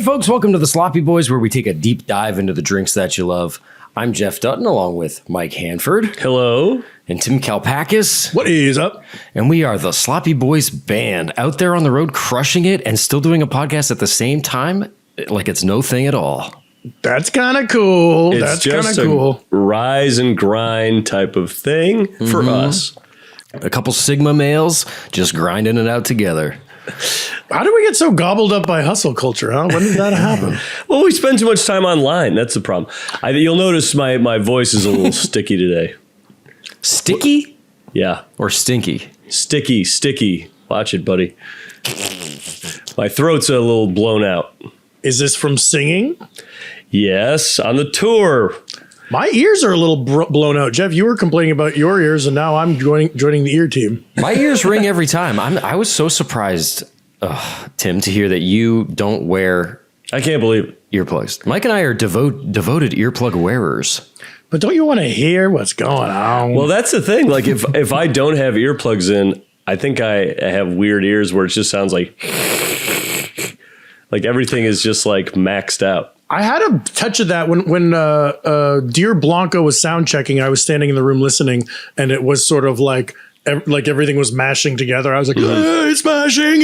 folks, welcome to the Sloppy Boys, where we take a deep dive into the drinks that you love. I'm Jeff Dutton, along with Mike Hanford. Hello. And Tim Kalpakis. What is up? And we are the Sloppy Boys band, out there on the road crushing it and still doing a podcast at the same time, like it's no thing at all. That's kind of cool. That's kind of cool. Rise and grind type of thing for us. A couple Sigma males just grinding it out together. How do we get so gobbled up by hustle culture, huh? When did that happen? Well, we spend too much time online. That's the problem. You'll notice my voice is a little sticky today. Sticky? Yeah. Or stinky? Sticky. Watch it, buddy. My throat's a little blown out. Is this from singing? Yes, on the tour. My ears are a little blown out. Jeff, you were complaining about your ears, and now I'm joining the ear team. My ears ring every time. I was so surprised, Tim, to hear that you don't wear... I can't believe it. Earplugs. Mike and I are devoted earplug wearers. But don't you want to hear what's going on? Well, that's the thing. Like, if I don't have earplugs in, I think I have weird ears where it just sounds like everything is just like maxed out. I had a touch of that when Dear Blanca was sound checking. I was standing in the room listening, and it was sort of like everything was mashing together. I was like, it's mashing.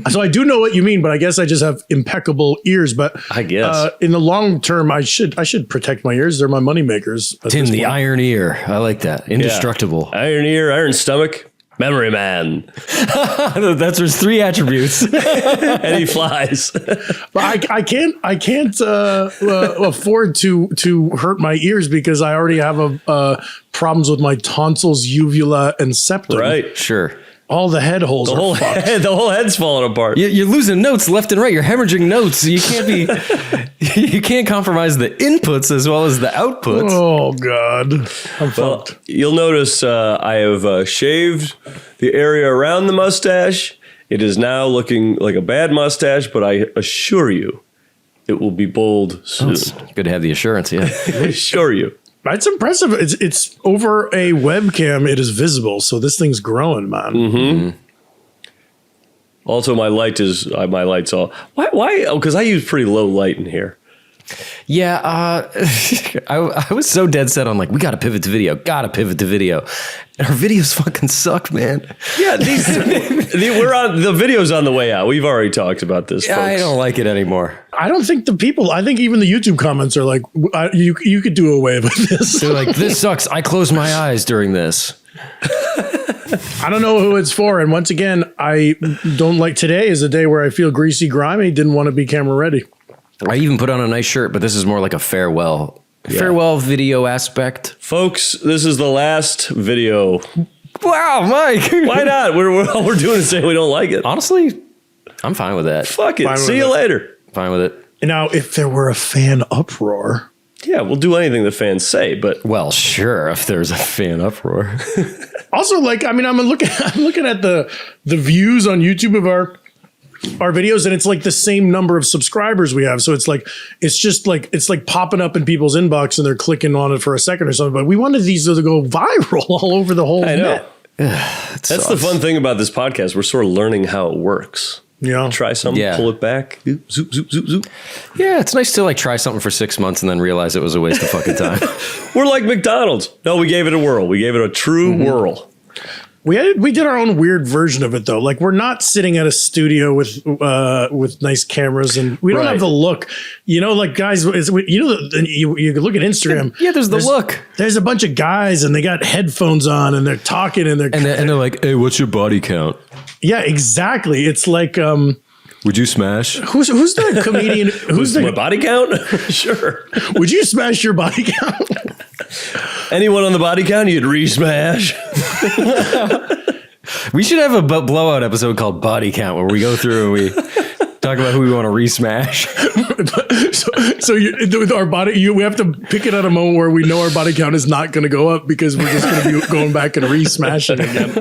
So I do know what you mean, but I guess I just have impeccable ears. But I guess in the long term, I should protect my ears. They're my money makers. Tim, the iron ear. I like that. Indestructible. Yeah. Iron ear, iron stomach. Memory man. That's his 3 attributes. And he flies. But I can't afford to hurt my ears because I already have problems with my tonsils, uvula, and septum. Right. Sure. All the head holes the are whole head's falling apart. You're losing notes left and right. You're hemorrhaging notes. You can't compromise the inputs as well as the outputs. Oh God, I'm fucked. You'll notice I have shaved the area around the mustache. It is now looking like a bad mustache, but I assure you, it will be bold soon. Good to have the assurance. Yeah, I assure you. It's impressive. It's over a webcam. It is visible. So this thing's growing, man. Mm-hmm. Also, my light's all. Why? Oh, because I use pretty low light in here. Yeah, I was so dead set on like, we got to pivot to video. And our videos fucking suck, man. Yeah, the video's on the way out. We've already talked about this, folks. I don't like it anymore. I don't think I think even the YouTube comments are like, you could do away with this. They're like, this sucks. I close my eyes during this. I don't know who it's for. And once again, I don't like, today is a day where I feel greasy, grimy, didn't want to be camera ready. I even put on a nice shirt, but this is more like a farewell video aspect. Folks, this is the last video. Wow, Mike. Why not? All we're doing is saying we don't like it. Honestly, I'm fine with that. Fuck it. See you later. Fine with it. Now, if there were a fan uproar. Yeah, we'll do anything the fans say, but. Well, sure, if there's a fan uproar. Also, like, I mean, I'm looking at the views on YouTube of our videos, and it's like the same number of subscribers we have. So it's like popping up in people's inbox and they're clicking on it for a second or something. But we wanted these to go viral all over the whole net. That's the fun thing about this podcast. We're sort of learning how it works. Yeah. Try something, pull it back. Zoop, zoop, zoop, zoop. Yeah, it's nice to like try something for 6 months and then realize it was a waste of fucking time. We're like McDonald's. No, we gave it a whirl. We gave it a true whirl. We did our own weird version of it though. Like, we're not sitting at a studio with nice cameras, and we don't have the look. You know, like guys, you can look at Instagram. Yeah, there's the look. There's a bunch of guys and they got headphones on and they're talking and they're like, hey, what's your body count? Yeah, exactly. It's like, would you smash? Who's the comedian? Who's my body count? Sure. Would you smash your body count? Anyone on the body count, you'd re-smash. We should have a blowout episode called Body Count where we go through and we talk about who we want to re-smash. So with our body, we have to pick it at a moment where we know our body count is not going to go up because we're just going to be going back and re-smashing again.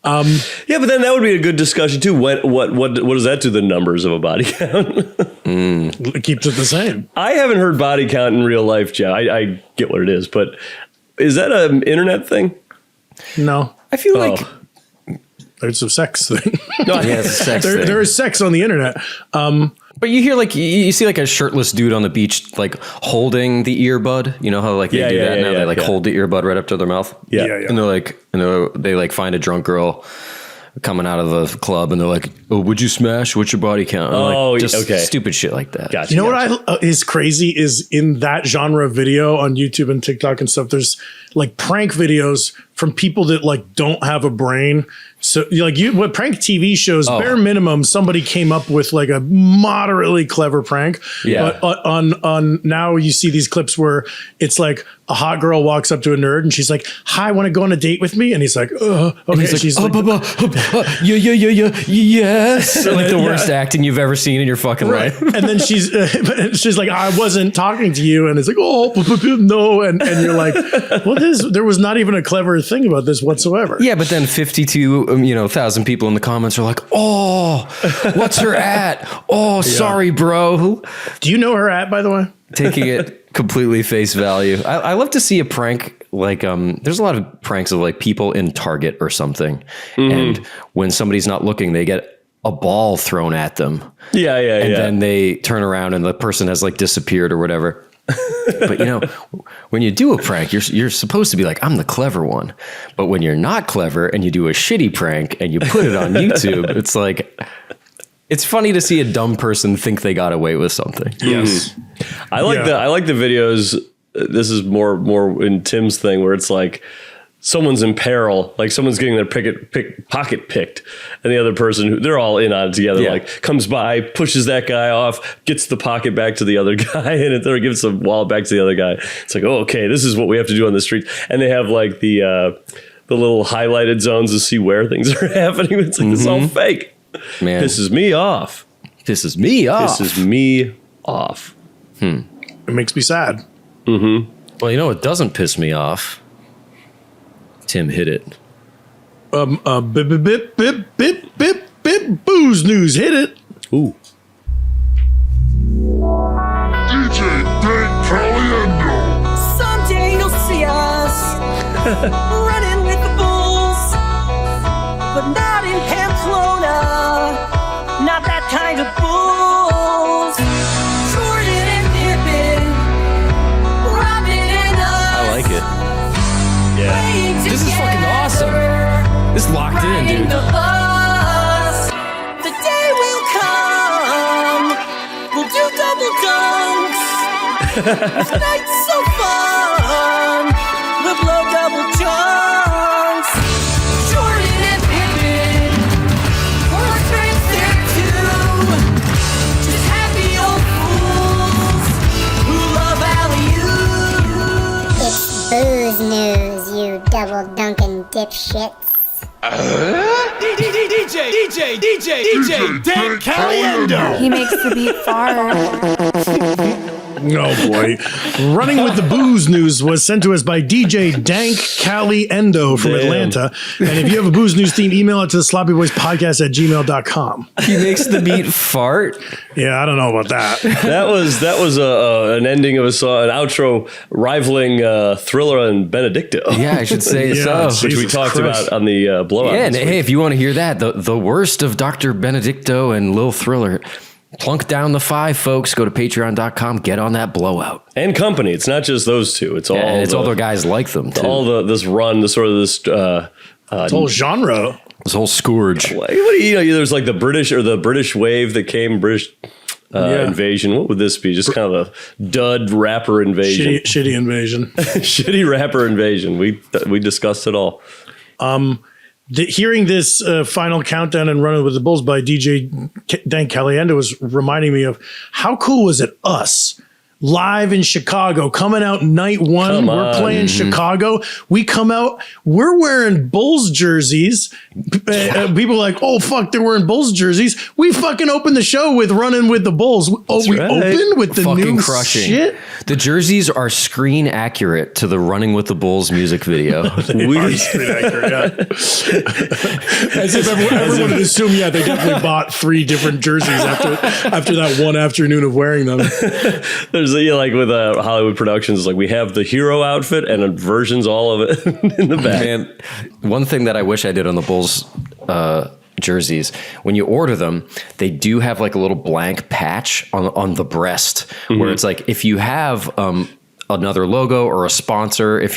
Yeah, but then that would be a good discussion too. What does that do to the numbers of a body count? It keeps it the same. I haven't heard body count in real life, Joe. I get what it is, but is that an internet thing? No. I feel like There's a sex thing. Yeah, it's a sex thing. There is sex on the internet. But you hear like you see like a shirtless dude on the beach like holding the earbud. You know how like they do that now? They like hold the earbud right up to their mouth. Yeah. And they're like, they like find a drunk girl coming out of the club and they're like, "Oh, would you smash? What's your body count?" And like, just stupid shit like that. Gotcha. You know what is crazy is in that genre of video on YouTube and TikTok and stuff, there's like prank videos from people that like don't have a brain. So like what prank TV shows, bare minimum, somebody came up with like a moderately clever prank. Yeah. But on now you see these clips where it's like a hot girl walks up to a nerd and she's like, "Hi, want to go on a date with me?" And he's like, "Okay." And he's like, she's yes. Like the worst acting you've ever seen in your fucking life. And then she's like, "I wasn't talking to you," and it's like, "Oh no," and you're like, "Well, there was not even a clever thing about this whatsoever." Yeah, but then 52,000 people in the comments are like, "Oh, what's her at? Oh, sorry, bro." Do you know her at, by the way? Taking it completely face value. I love to see a prank like there's a lot of pranks of like people in Target or something, and when somebody's not looking, they get a ball thrown at them. Yeah. And then they turn around and the person has like disappeared or whatever. But you know, when you do a prank, you're supposed to be like, "I'm the clever one." But when you're not clever and you do a shitty prank and you put it on YouTube, it's like, it's funny to see a dumb person think they got away with something. Yes. I like the videos. This is more in Tim's thing where it's like someone's in peril, like someone's getting their pocket picked, and the other person, they're all in on it together, like comes by, pushes that guy off, gets the pocket back to the other guy, and then gives the wallet back to the other guy. It's like, oh, okay, this is what we have to do on the street. And they have like the little highlighted zones to see where things are happening. It's like, it's all fake. Man, Pisses me off. pisses me off. Pisses me off. It makes me sad. Well, you know what doesn't piss me off? Tim hit it. Bip, bip, bip, bip, bip, bip, bip, booze news, hit it. Ooh. DJ Dank Caliendo. Someday you'll see us running with the bulls, but not in Pamplona, not that kind of bulls. Jordan and Pippen, Robin and us. I like it. Playing This is fucking together, awesome. This locked in, riding dude. the bus. The day will come, we'll do double dunks. Tonight's so fun, we'll blow double chunks. Jordan and Pippen, we're friends there too. Just happy old fools who love alley-oos. It's booze news, you double dunkin' dipshits. DJ Dank Caliendo. He makes the beat fart. Oh boy. Running with the booze news was sent to us by DJ Dank Caliendo from Atlanta. And if you have a booze news theme, email it to the sloppyboyspodcast@gmail.com. He makes the beat fart. Yeah, I don't know about that. That was an ending of a song, an outro rivaling Thriller and Benedicto. Yeah, I should say Yeah, so. Which we Jesus talked Christ. about on the blowout. Yeah, and this hey, week. if you want to hear that, the worst of Dr. Benedicto and Lil Thriller, plunk down the 5, folks. Go to patreon.com, get on that blowout. And company. It's not just those two. It's all And it's all the guys like them, too. all this run, this Whole genre. This whole scourge. what do you know, there's like the British wave that came, British invasion. What would this be? Just kind of a dud rapper invasion. Shitty invasion. Shitty rapper invasion. We discussed it all. Hearing this final countdown and Running with the Bulls by DJ Dan Caliendo was reminding me of how cool was it us live in Chicago, coming out night one. Come We're on. playing Chicago. We come out, we're wearing Bulls jerseys. People are like, oh, fuck, they're wearing Bulls jerseys. We fucking opened the show with Running with the Bulls. We right. opened with the Fucking new crushing. shit. The jerseys are screen accurate to the Running with the Bulls music video. We are straight accurate, yeah. As if everyone would assume, yeah, they definitely bought 3 different jerseys after that one afternoon of wearing them. There's like with Hollywood Productions, it's like we have the hero outfit and versions all of it in the back. Man, one thing that I wish I did on the Bulls jerseys, when you order them, they do have like a little blank patch on the breast where it's like, if you have another logo or a sponsor, if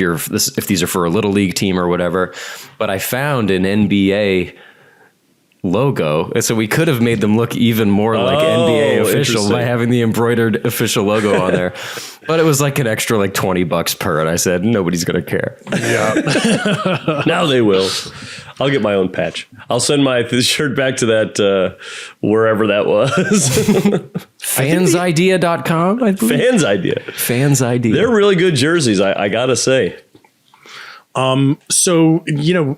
these are for a little league team or whatever, but I found an NBA logo, and so we could have made them look even more like NBA official by having the embroidered official logo on there. But it was like an extra like $20 per, and I said nobody's gonna care. Yeah. Now they will. I'll get my own patch. I'll send my shirt back to that wherever that was. Fansidea.com. Fans Idea. Fans Idea. They're really good jerseys, I gotta say. So,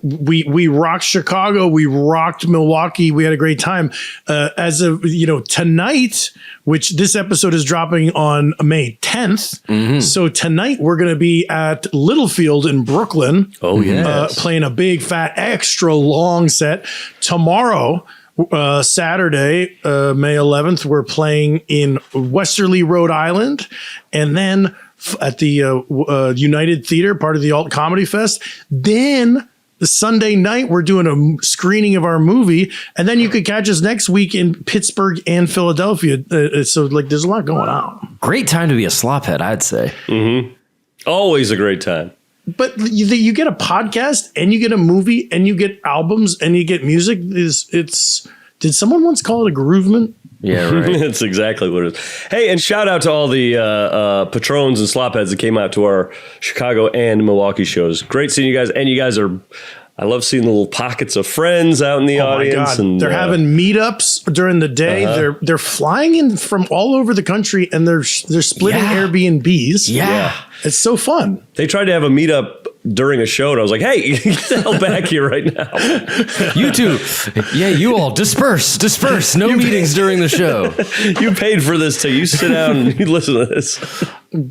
we rocked Chicago, we rocked Milwaukee, we had a great time. As of, tonight, which this episode is dropping on May 10th. So tonight we're going to be at Littlefield in Brooklyn. Oh, yeah. Playing a big, fat, extra long set. Tomorrow, Saturday, May 11th, we're playing in Westerly, Rhode Island. And then at the United Theater, part of the Alt Comedy Fest. Then the Sunday night, we're doing a screening of our movie. And then you could catch us next week in Pittsburgh and Philadelphia. So like, there's a lot going on. Great time to be a slophead, I'd say. Always a great time. But you get a podcast and you get a movie and you get albums and you get music. Did someone once call it a groovement? Yeah, right. That's exactly what it is. Hey, and shout out to all the patrons and slopheads that came out to our Chicago and Milwaukee shows. Great seeing you guys. And you guys I love seeing the little pockets of friends out in the audience. My God. And they're having meetups during the day. They're flying in from all over the country and they're splitting Airbnbs. Yeah. It's so fun. They tried to have a meetup during a show, and I was like, hey, get the hell back here right now. You two. Yeah, you all disperse. No meetings during the show. You paid for this too. You sit down and you listen to this.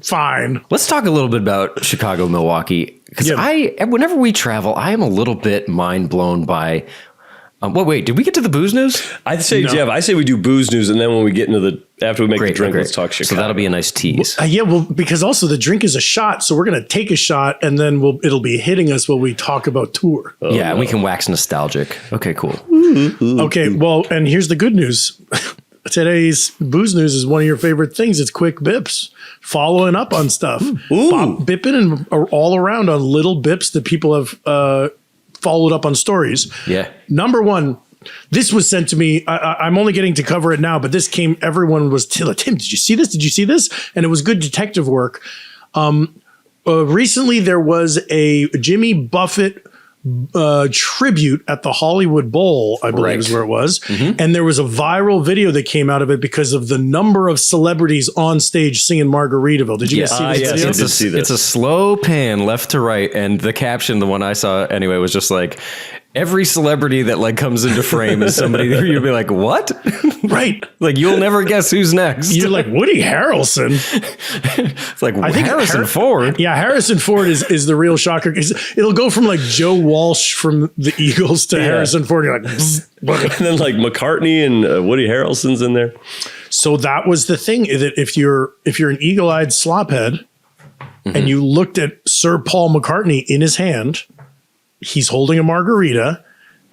Fine. Let's talk a little bit about Chicago, Milwaukee. Because whenever we travel, I am a little bit mind blown by. Wait, did we get to the booze news? I'd say, no. Jeff, I say we do booze news, and then when we get into after we make the drink, let's talk Chicago. So that'll be a nice tease. Because also the drink is a shot, so we're going to take a shot, and then it'll be hitting us while we talk about tour. And we can wax nostalgic. Okay, cool. Okay, well, and here's the good news. Today's booze news is one of your favorite things. It's quick bips, following up on stuff, bipping and all around on little bips that people have followed up on stories. Yeah. Number one, this was sent to me. I'm only getting to cover it now, but everyone was, Tim, did you see this? Did you see this? And it was good detective work. Recently, there was a Jimmy Buffett tribute at the Hollywood Bowl, I believe is where it was. And there was a viral video that came out of it because of the number of celebrities on stage singing Margaritaville. Did you guys see this video? I did see this. It's a slow pan left to right. And the caption, the one I saw anyway, was just like, every celebrity that like comes into frame is somebody that you'll be like, what? Right. Like, you'll never guess who's next. You're like, Woody Harrelson. It's like, I think Harrison Ford. Yeah, Harrison Ford is the real shocker. It'll go from like Joe Walsh from the Eagles to Harrison Ford. You're like, and then like McCartney and Woody Harrelson's in there. So that was the thing, that if you're an eagle-eyed slophead and you looked at Sir Paul McCartney in his hand, he's holding a margarita,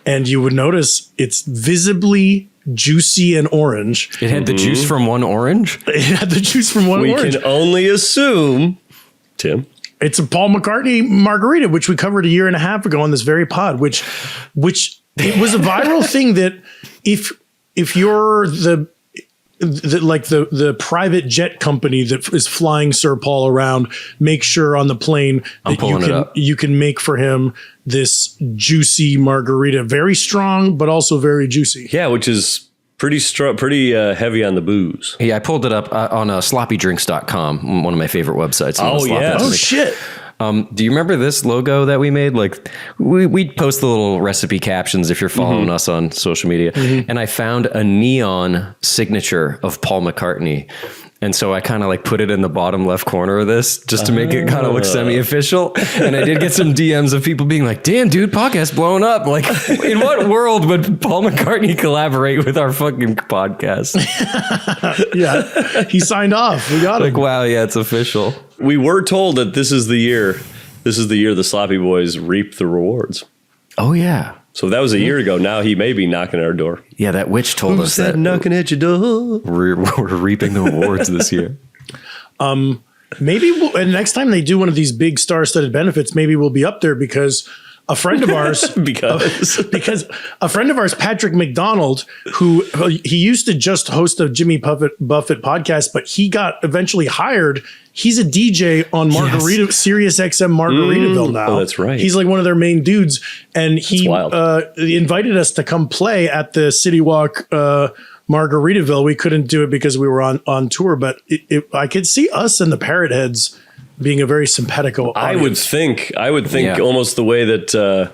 and you would notice it's visibly juicy and orange. It had the juice from one orange? It had the juice from one orange. We can only assume, Tim. It's a Paul McCartney margarita, which we covered a year and a half ago on this very pod, which it was a viral thing that if you're the private jet company that is flying Sir Paul around, make sure on the plane that you can make for him this juicy margarita, very strong, but also very juicy. Yeah, which is pretty heavy on the booze. Yeah, I pulled it up on sloppydrinks.com, one of my favorite websites. Oh, yeah. Oh, shit. Do you remember this logo that we made? Like, we'd post the little recipe captions if you're following us on social media. And I found a neon signature of Paul McCartney. And so I kind of like put it in the bottom left corner of this just to make it kind of look semi-official. And I did get some DMs of people being like, damn, dude, podcast blowing up. Like, in what world would Paul McCartney collaborate with our fucking podcast? Yeah, he signed off. We got like, him. wow, yeah, it's official. We were told that this is the year the Sloppy Boys reap the rewards. Oh, yeah. So that was a year ago. Now he may be knocking at our door. Yeah, that witch told us that knocking at your door? we're reaping the rewards this year. Maybe and next time they do one of these big star-studded benefits, maybe we'll be up there because a friend of ours, because a friend of ours, Patrick McDonald, who he used to just host a Jimmy Buffett podcast, but he got eventually hired. He's a DJ on Sirius XM Margaritaville now. Oh, that's right. He's like one of their main dudes, and he wild. invited us to come play at the City Walk Margaritaville. We couldn't do it because we were on tour, but I could see us and the Parrot Heads being a very simpatico audience. I would think almost the way that a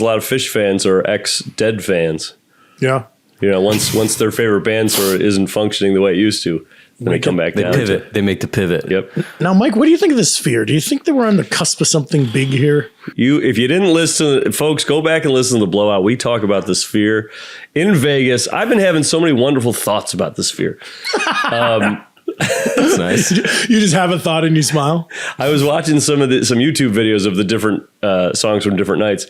lot of fish fans are ex-Dead fans. Yeah. You know, once their favorite band sort of isn't functioning the way it used to, then they come back They down. pivot. They make the pivot. Yep. Now, Mike, what do you think of the Sphere? Do you think that we're on the cusp of something big here? If you didn't listen, folks, go back and listen to the Blowout. We talk about the Sphere in Vegas. I've been having so many wonderful thoughts about the Sphere. That's nice. You just have a thought and you smile? I was watching some YouTube videos of the different songs from different nights.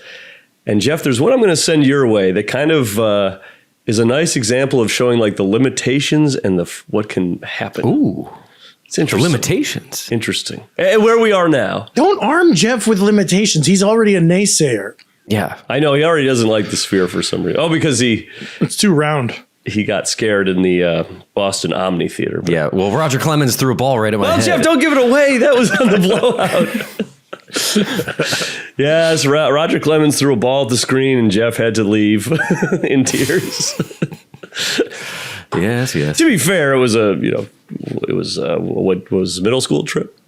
And Jeff, there's one I'm going to send your way that kind of is a nice example of showing like the limitations and what can happen. Ooh. It's interesting. The limitations. Interesting. And where we are now. Don't arm Jeff with limitations. He's already a naysayer. Yeah. I know he already doesn't like the Sphere for some reason. Oh, because It's too round. he got scared in the Boston Omni Theater. But Yeah. Well, Roger Clemens threw a ball right at my head. Jeff, don't give it away. That was on the Blowout. Yes, Roger Clemens threw a ball at the screen and Jeff had to leave in tears. Yes. To be fair, it was what was middle school trip?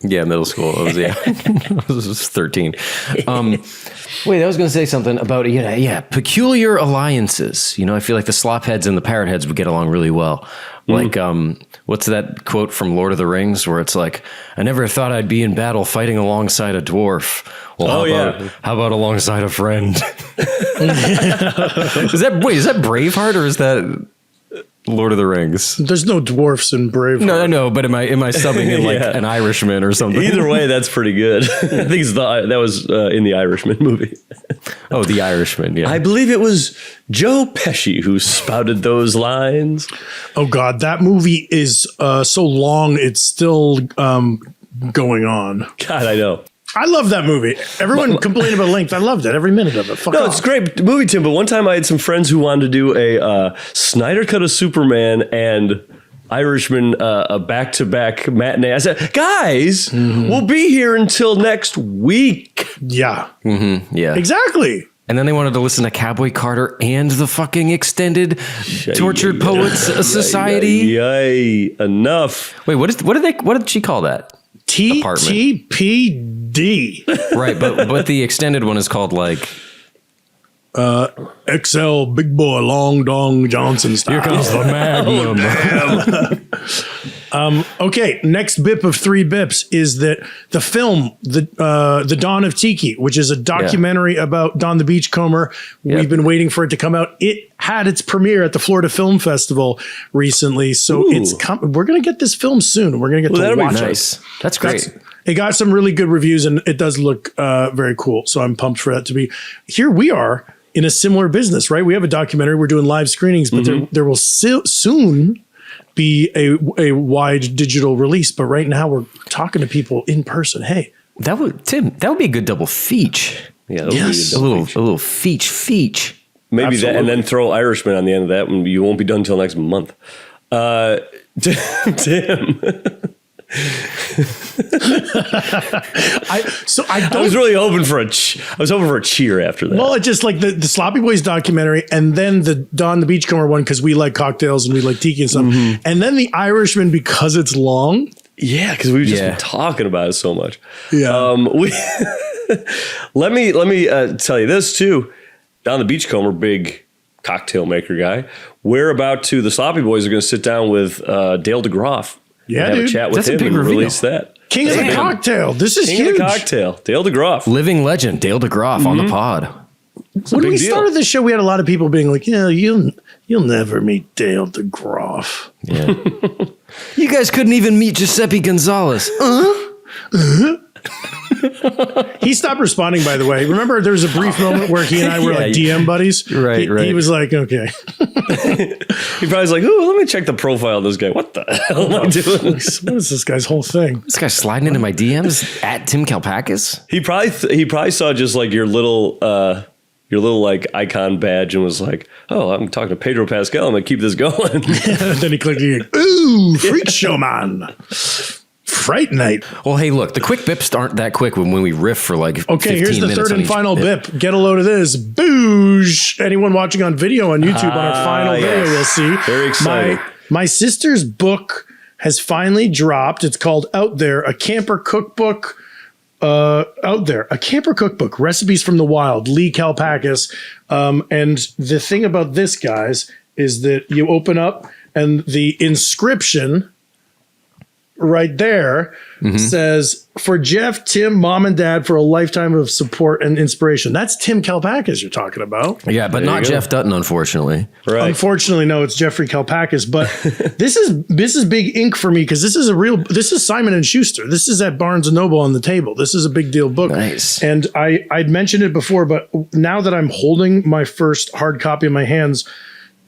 Yeah, middle school. It was, I was 13. Wait, I was going to say something about, peculiar alliances. You know, I feel like the Slopheads and the Parrot Heads would get along really well. Like, what's that quote from Lord of the Rings where it's like, I never thought I'd be in battle fighting alongside a dwarf. Well, how about alongside a friend? Is that Braveheart or is that Lord of the Rings? There's no dwarfs in Braveheart. No, but am I subbing in like an Irishman or something? Either way, that's pretty good. I think that was in the Irishman movie. Oh, the Irishman, yeah. I believe it was Joe Pesci who spouted those lines. Oh, God. That movie is so long, it's still going on. God, I know. I love that movie. Everyone complained about length. I loved it. Every minute of it. Fuck off. It's a great movie, Tim. But one time I had some friends who wanted to do a Snyder Cut of Superman and Irishman a back-to-back matinee. I said, guys, we'll be here until next week. Yeah. Mm-hmm, yeah. Exactly. And then they wanted to listen to Cowboy Carter and the fucking extended Tortured Poets Society. Yay. Enough. Wait, what did she call that? TTPD. Right, but the extended one is called like XL Big Boy Long Dong Johnson style. Here comes the Magnum. Okay, next bip of 3 bips is that the film, The Dawn of Tiki, which is a documentary about Don the Beachcomber. Yep. We've been waiting for it to come out. It had its premiere at the Florida Film Festival recently, so we're going to get this film soon. We're going to get to watch nice. it. That's great. It got some really good reviews, and it does look very cool. So I'm pumped for that to be. Here we are in a similar business, right? We have a documentary. We're doing live screenings, but there will soon be a wide digital release. But right now we're talking to people in person. Hey, that would be a good double feach. Yeah, that would be a little feach. Maybe Absolutely. that, and then throw Irishman on the end of that one. You won't be done until next month. Tim. I was really hoping for a cheer after that. Well, it's just like the Sloppy Boys documentary, and then the Don the Beachcomber one because we like cocktails and we like tiki and stuff, and then the Irishman because it's long. Yeah, because we've just been talking about it so much. Yeah. Let me tell you this too. Don the Beachcomber, big cocktail maker guy. The Sloppy Boys are going to sit down with Dale DeGroff. Yeah, have dude. a chat with That's a him big and reveal. release that. King of the Cocktail. This is King huge. of the Cocktail, Dale DeGroff. Living legend, Dale DeGroff on the pod. When we deal. started this show, we had a lot of people being like, you'll never meet Dale DeGroff. Yeah. You guys couldn't even meet Giuseppe Gonzalez. He stopped responding, by the way. Remember, there was a brief moment where he and I were like DM buddies? Right, right. He was like, okay. He probably was like, "Ooh, let me check the profile of this guy. What the hell am I doing?" What is this guy's whole thing? This guy's sliding into my DMs at Tim Kalpakis. He probably saw just like your little like icon badge and was like, "Oh, I'm talking to Pedro Pascal. I'm gonna keep this going." And then he clicked, ooh, freak show, man. Fright night. Well, hey, look, the quick bips aren't that quick when we riff for like 15 Okay, here's the minutes third on and each final bip. Get a load of this. Boosh. Anyone watching on video on YouTube on our final video will see. Very exciting. My sister's book has finally dropped. It's called Out There, a camper cookbook. Out There, a camper cookbook, recipes from the wild, Lee Kalpakis. And the thing about this, guys, is that you open up and the inscription right there says, "For Jeff, Tim, Mom, and Dad for a lifetime of support and inspiration." That's Tim Kalpakis you're talking about. Yeah, but not Jeff Dutton, unfortunately. Right. Unfortunately, no, it's Jeffrey Kalpakis. But this is big ink for me because this is Simon and Schuster. This is at Barnes and Noble on the table. This is a big deal book. Nice. And I'd mentioned it before, but now that I'm holding my first hard copy in my hands,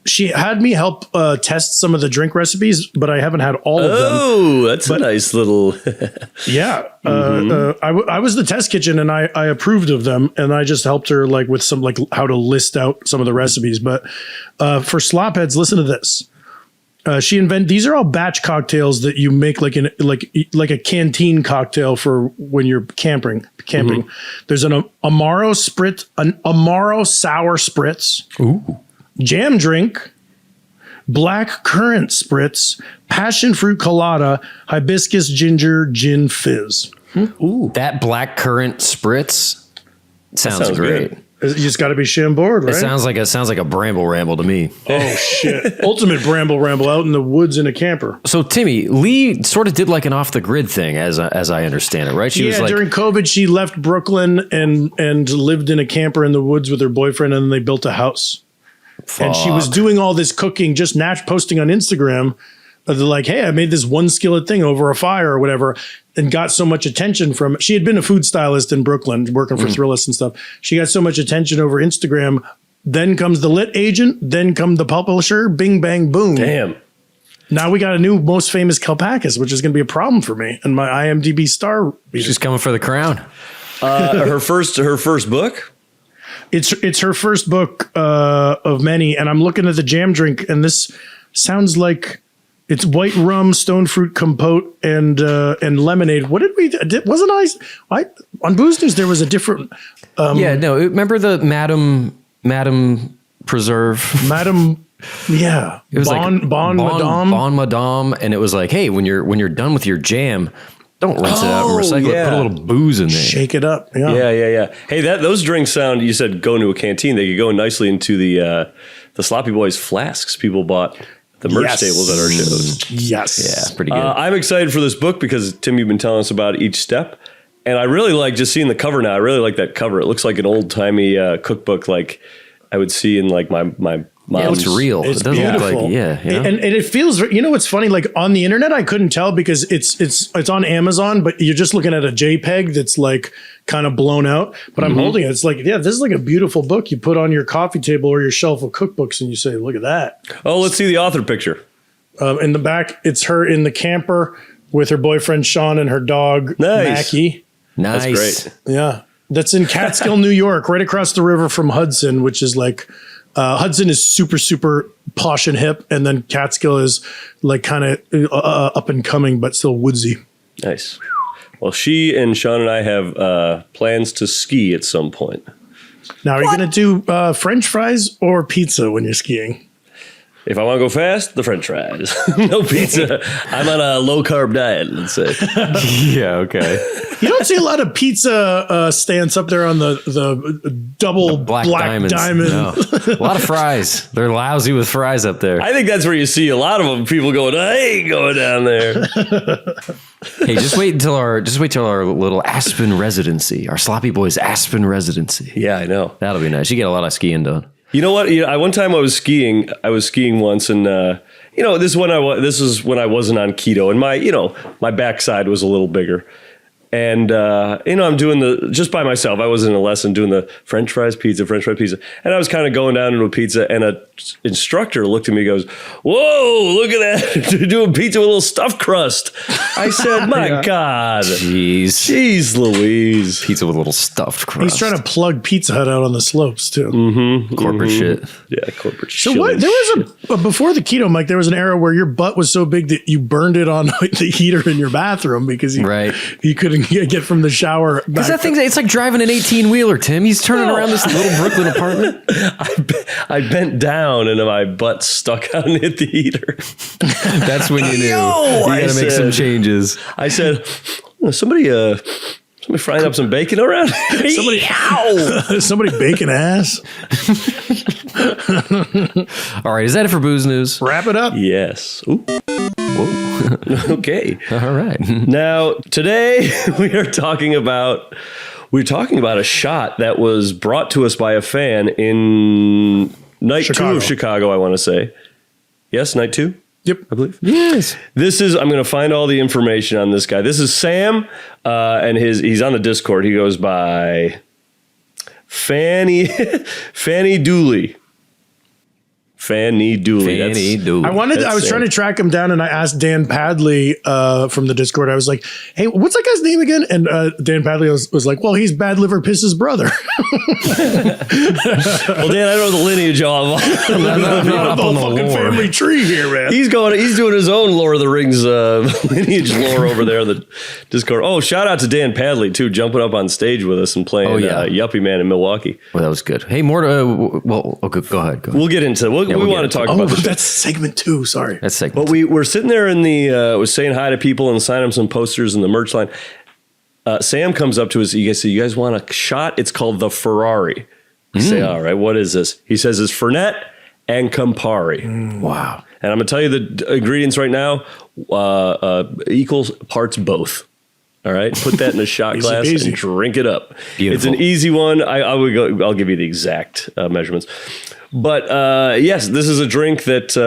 she had me help test some of the drink recipes, but I haven't had all of them. Oh, that's a nice little. Yeah. I was the test kitchen and I approved of them, and I just helped her like with some like how to list out some of the recipes. But for slopheads, listen to this. These are all batch cocktails that you make like a canteen cocktail for when you're camping. There's an Amaro sour spritz. Ooh. Jam drink, black currant spritz, passion fruit colada, hibiscus ginger gin fizz. Ooh, that black currant spritz sounds great. good. You just got to be Chambord, right? It sounds like a bramble ramble to me. Oh shit! Ultimate bramble ramble out in the woods in a camper. So Timmy, Lee sort of did like an off the grid thing, as I understand it, right? She was like, during COVID, she left Brooklyn and lived in a camper in the woods with her boyfriend, and then they built a house. And she was doing all this cooking, just posting on Instagram. They're like, hey, I made this one skillet thing over a fire or whatever, and got so much attention from. She had been a food stylist in Brooklyn, working for Thrillist and stuff. She got so much attention over Instagram. Then comes the lit agent. Then come the publisher. Bing, bang, boom. Damn. Now we got a new most famous Kalpakis, which is going to be a problem for me and my IMDb star. she's coming for the crown. Her first book. It's her first book of many, and I'm looking at the jam drink, and this sounds like it's white rum, stone fruit compote, and lemonade. What did we? Wasn't I on Booze News? There was a different. Remember the Madam Preserve, Madam. Yeah, it was Bon Madame, and it was like, hey, when you're done with your jam, don't rinse it out and recycle it. Put a little booze in there. Shake it up. Yeah. Hey, those drinks sound. You said go into a canteen. They could go nicely into the Sloppy Boys flasks people bought the merch tables at our shows. Yes. Yeah, pretty good. I'm excited for this book because Tim, you've been telling us about each step, and I really like just seeing the cover now. I really like that cover. It looks like an old timey cookbook, like I would see in like my mom's. Yeah, it's real. It's it doesn't beautiful. look like, and it feels, what's funny, like on the internet, I couldn't tell because it's on Amazon, but you're just looking at a JPEG that's like kind of blown out, but I'm holding it. It's like, this is like a beautiful book you put on your coffee table or your shelf of cookbooks and you say, look at that. Oh, let's see the author picture. In the back, it's her in the camper with her boyfriend, Sean, and her dog, Mackie. Nice. That's great. Yeah. That's in Catskill, New York, right across the river from Hudson, which is like, Hudson is super, super posh and hip. And then Catskill is like kind of up and coming, but still woodsy. Nice. Well, she and Sean and I have plans to ski at some point. Now, are you going to do French fries or pizza when you're skiing? If I want to go fast, the French fries. No pizza. I'm on a low carb diet, let's say. Yeah, okay. You don't see a lot of pizza stands up there on the double black diamond. No. A lot of fries. They're lousy with fries up there. I think that's where you see a lot of them. People going, I ain't going down there. Hey, just wait till our little Aspen residency, our Sloppy Boys Aspen residency. Yeah, I know. That'll be nice. You get a lot of skiing done. You know what? One time I was skiing. I was skiing once, and this is when I wasn't on keto, and my backside was a little bigger. And, I'm doing just by myself. I was in a lesson doing the French fries pizza. And I was kind of going down into a pizza, and an instructor looked at me and goes, "Whoa, look at that. Doing pizza with a little stuffed crust." I said, my God. Jeez Louise. Pizza with a little stuffed crust. He's trying to plug Pizza Hut out on the slopes, too. Corporate shit. Yeah, corporate So shit. what? There was before the keto, Mike, there was an era where your butt was so big that you burned it on the heater in your bathroom because you couldn't get from the shower. Because that thing's, it's like driving an 18-wheeler, Tim. He's turning around this little Brooklyn apartment. I bent down and my butt stuck out and hit the heater. That's when you knew. You got to make some changes. I said, somebody frying up some bacon around? Somebody baking ass. All right, is that it for booze news? Wrap it up. Yes. Ooh. Whoa. Okay. All right. Now, today we're talking about a shot that was brought to us by a fan in night 2 of Chicago, I want to say. Yes, night 2? Yep. I believe. Yes. I'm going to find all the information on this guy. This is Sam, and he's on the Discord. He goes by Fanny Dooley. Fanny Dooley. I was trying to track him down, and I asked Dan Padley from the Discord. I was like, "Hey, what's that guy's name again?" And Dan Padley was like, "Well, he's Bad Liver Piss's brother." Well, Dan, I don't know the lineage of him. I'm not up on the fucking family tree here, man. He's doing his own Lord of the Rings lineage lore over there on the Discord. Oh, shout out to Dan Padley too, jumping up on stage with us and playing Yuppie Man in Milwaukee. Well, that was good. Hey, more to go ahead. We'll get into it. We want to talk about this. That's segment 2. Sorry. That's segment. But we're sitting there was saying hi to people and signing them some posters in the merch line. Sam comes up to us. You guys want a shot? It's called the Ferrari. We say, all right, what is this? He says it's Fernet and Campari. Wow. And I'm going to tell you the ingredients right now, equal parts both. All right, put that in a shot glass and drink it up. Beautiful. It's an easy one. I'll give you the exact measurements. But yes, this is a drink that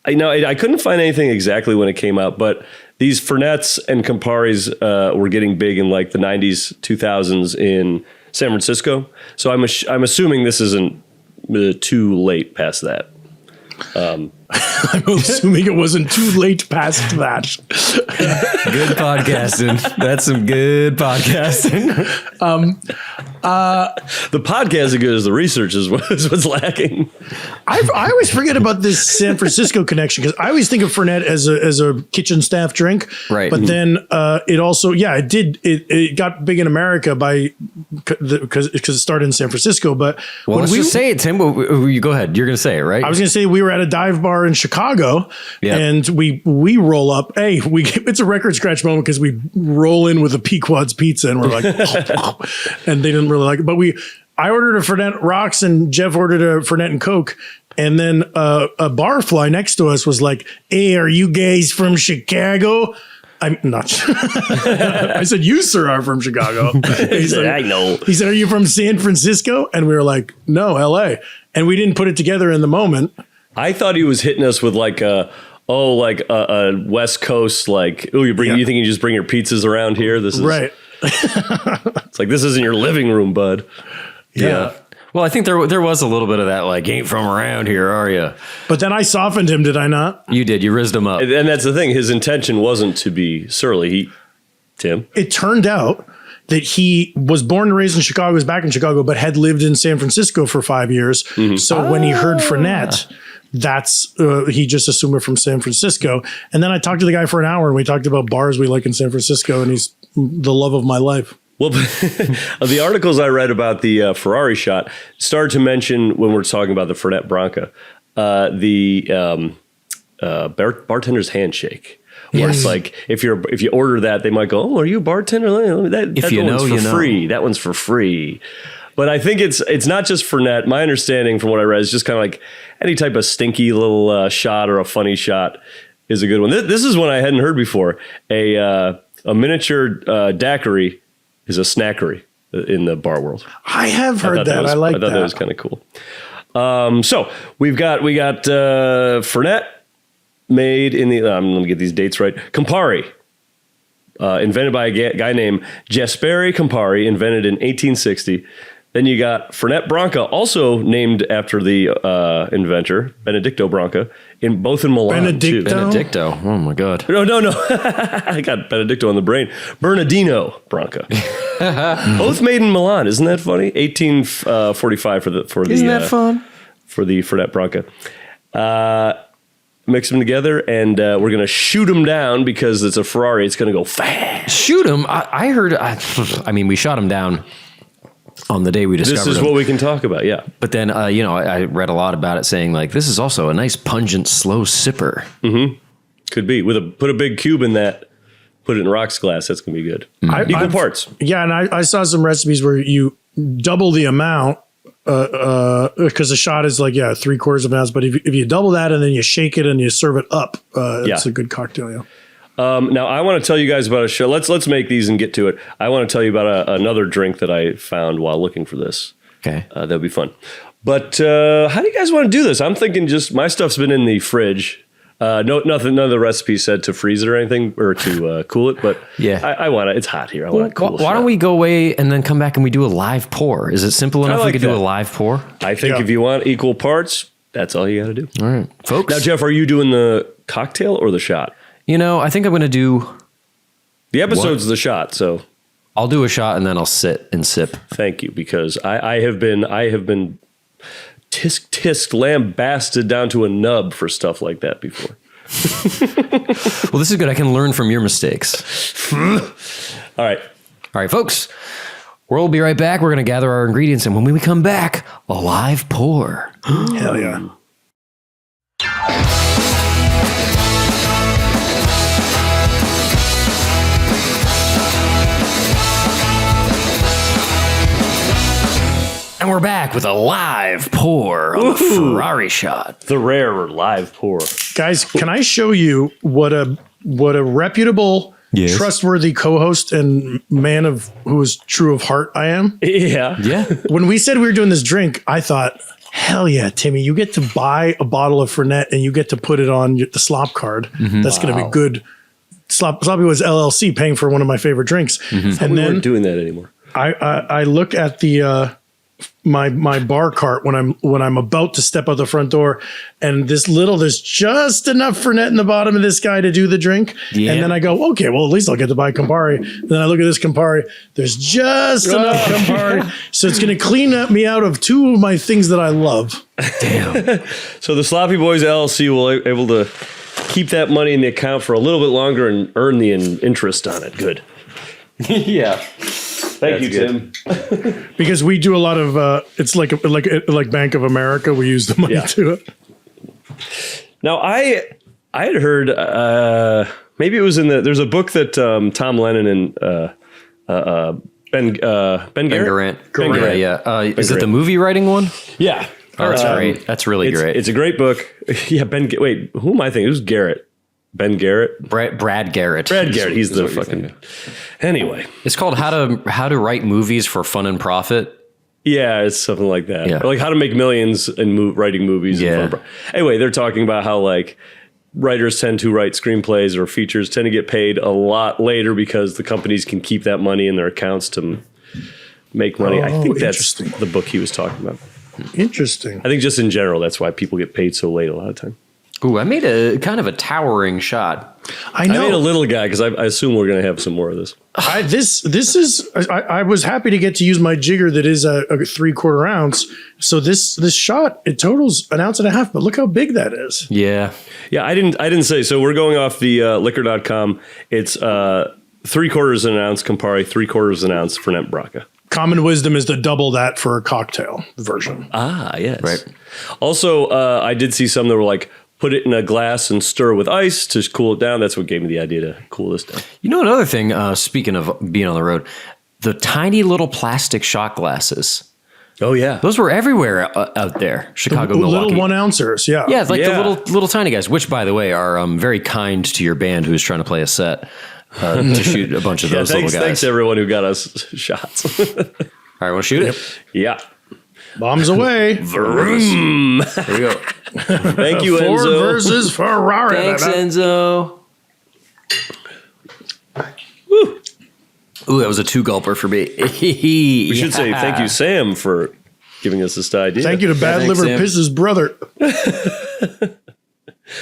I couldn't find anything exactly when it came out, but these Fernets and Camparis were getting big in like the 90s, 2000s in San Francisco. So I'm assuming this isn't too late past that. I'm assuming it wasn't too late past that. Good podcasting. That's some good podcasting. The podcast is good as the research is what's lacking. I always forget about this San Francisco connection because I always think of Fernet as a kitchen staff drink. Right. But then it also, it got big in America because it started in San Francisco. But let's just say it, Tim. You go ahead. You're going to say it, right? I was going to say we were at a dive bar in Chicago and we roll up. Hey, it's a record scratch moment because we roll in with a Pequod's pizza and we're like, and they didn't really like it. But I ordered a Fernet Rocks and Jeff ordered a Fernet and Coke. And then a barfly next to us was like, "Hey, are you guys from Chicago?" I'm not. I said, "You, sir, are from Chicago." He said, "I know." He said, "Are you from San Francisco?" And we were like, "No, L.A." And we didn't put it together in the moment. I thought he was hitting us with like a West Coast, like, you think you just bring your pizzas around here? This is right. It's like, this isn't your living room, bud. Yeah. Well, I think there was a little bit of that, like, ain't from around here, are you? But then I softened him, did I not? You did. You rizzed him up. And that's the thing. His intention wasn't to be surly. Tim? It turned out that he was born and raised in Chicago, was back in Chicago, but had lived in San Francisco for 5 years. Mm-hmm. So when he heard Fernet, he just assumed we're from San Francisco. And then I talked to the guy for an hour and we talked about bars we like in San Francisco, and he's the love of my life. Well, the articles I read about the Ferrari shot started to mention, when we're talking about the Fernet Branca, the bartender's handshake. Where it's like, if you order that, they might go, "Oh, are you a bartender? That one's for free. That one's for free." But I think it's not just Fernet. My understanding from what I read is just kind of like any type of stinky little shot or a funny shot is a good one. This is one I hadn't heard before. A miniature daiquiri is a snackery in the bar world. I have heard that. I thought that was kind of cool. So we got Fernet made in the. Let me get these dates right. Campari. invented by a guy named Gaspare Campari, invented in 1860. Then you got Fernet Branca, also named after the inventor, Benedetto Branca, both in Milan. Benedicto. Oh my God. No. I got Benedicto on the brain. Bernardino Branca. Both made in Milan. Isn't that funny? 1845 for the Isn't that fun? For the Fernet Branca. Mix them together, and we're going to shoot them down because it's a Ferrari. It's going to go fast. Shoot them. I heard. I mean, we shot them down on the day we discovered This is them. what we can talk about, yeah. But then, I read a lot about it saying like this is also a nice pungent slow sipper. Could be. Put a big cube in that, put it in rocks glass, that's going to be good. Equal parts. Yeah, and I saw some recipes where you double the amount because the shot is like 3/4 of an ounce. But if you double that and then you shake it and you serve it up, it's a good cocktail. Yeah. Now I want to tell you guys about a show. Let's make these and get to it. I want to tell you about another drink that I found while looking for this. Okay, that'll be fun. But how do you guys want to do this? I'm thinking just my stuff's been in the fridge. Nothing. None of the recipes said to freeze it or anything or to cool it. But yeah, I want it. It's hot here. I want it cool. Why don't we go away and then come back and we do a live pour? Is it simple enough we could do a live pour? I think if you want equal parts, that's all you got to do. All right, folks. Now, Jeff, are you doing the cocktail or the shot? I think I'm going to do... The episode's the shot, so... I'll do a shot and then I'll sit and sip. Thank you, because I have been tisk lambasted down to a nub for stuff like that before. Well, this is good. I can learn from your mistakes. All right, folks. We'll be right back. We're going to gather our ingredients, and when we come back, a live pour. Hell yeah. And we're back with a live pour on the Ferrari shot. The rare live pour. Guys, can I show you what a reputable, trustworthy co-host and man who is true of heart I am? Yeah. When we said we were doing this drink, I thought, hell yeah, Timmy, you get to buy a bottle of Fernet and you get to put it on the slop card. That's going to be good. Sloppy was LLC paying for one of my favorite drinks. And we weren't doing that anymore. I look at the my bar cart when I'm about to step out the front door, and there's just enough Fernet in the bottom of this guy to do the drink. Yeah. And then I go, okay, well, at least I'll get to buy Campari. Then I look at this Campari, there's just enough Campari. So it's going to clean me out of two of my things that I love. Damn. So the Sloppy Boys LLC will be able to keep that money in the account for a little bit longer and earn the interest on it. Good. Yeah. Thank you, Tim. Because we do a lot of it's like Bank of America. We use the money to it. Now I had heard maybe it was there's a book that Tom Lennon and Ben Garrett. Yeah. Is it the movie writing one? Yeah. Oh, that's great. That's really great. It's a great book. Yeah. Wait, who am I thinking? Who's Garrett? Ben Garrett? Brad Garrett. Brad Garrett. He's the fucking... Anyway. It's called How to Write Movies for Fun and Profit. Yeah, it's something like that. Yeah. Or like How to Make Millions and writing movies. Yeah. Anyway, they're talking about how like writers tend to write screenplays or features tend to get paid a lot later because the companies can keep that money in their accounts to make money. I think that's the book he was talking about. Interesting. I think just in general, that's why people get paid so late a lot of time. Ooh, I made a kind of a towering shot. I know. I made a little guy because I assume we're going to have some more of this. I was happy to get to use my jigger that is a 3/4 ounce. So this shot, it totals 1.5 ounces, but look how big that is. Yeah. Yeah, I didn't say. So we're going off the liquor.com. It's 3/4 ounce Campari, 3/4 ounce Fernet Branca. Common wisdom is to double that for a cocktail version. Ah, yes. Right. Also, I did see some that were like, put it in a glass and stir with ice to cool it down. That's what gave me the idea to cool this down. You know, another thing, speaking of being on the road, the tiny little plastic shot glasses. Oh, yeah. Those were everywhere out there. Chicago, the Milwaukee. little 1 ouncers, yeah. Yeah, like the little tiny guys, which, by the way, are very kind to your band who's trying to play a set to shoot a bunch of those little guys. Thanks, everyone who got us shots. All right, want to shoot it? Yeah. Bombs away. Vroom. There you go. Thank you, Ford Enzo. versus Ferrari. Thanks, Enzo. Woo. Ooh, that was a 2 gulper for me. We should say thank you, Sam, for giving us this idea. Thank you to Bad thanks, Liver Sam. Piss's brother.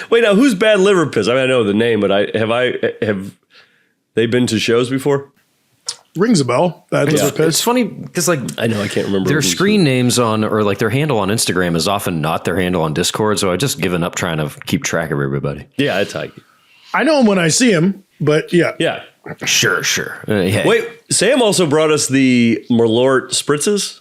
Wait, now who's Bad Liver Piss? I mean, I know the name, but have they been to shows before? Rings a bell. Bad Liver Piss. It's funny because like I know I can't remember their who's screen names on or like their handle on Instagram is often not their handle on Discord. So I just given up trying to keep track of everybody. Yeah, it's like I know him when I see him, but yeah. yeah. Sure. Hey. Wait, Sam also brought us the Merlot spritzes.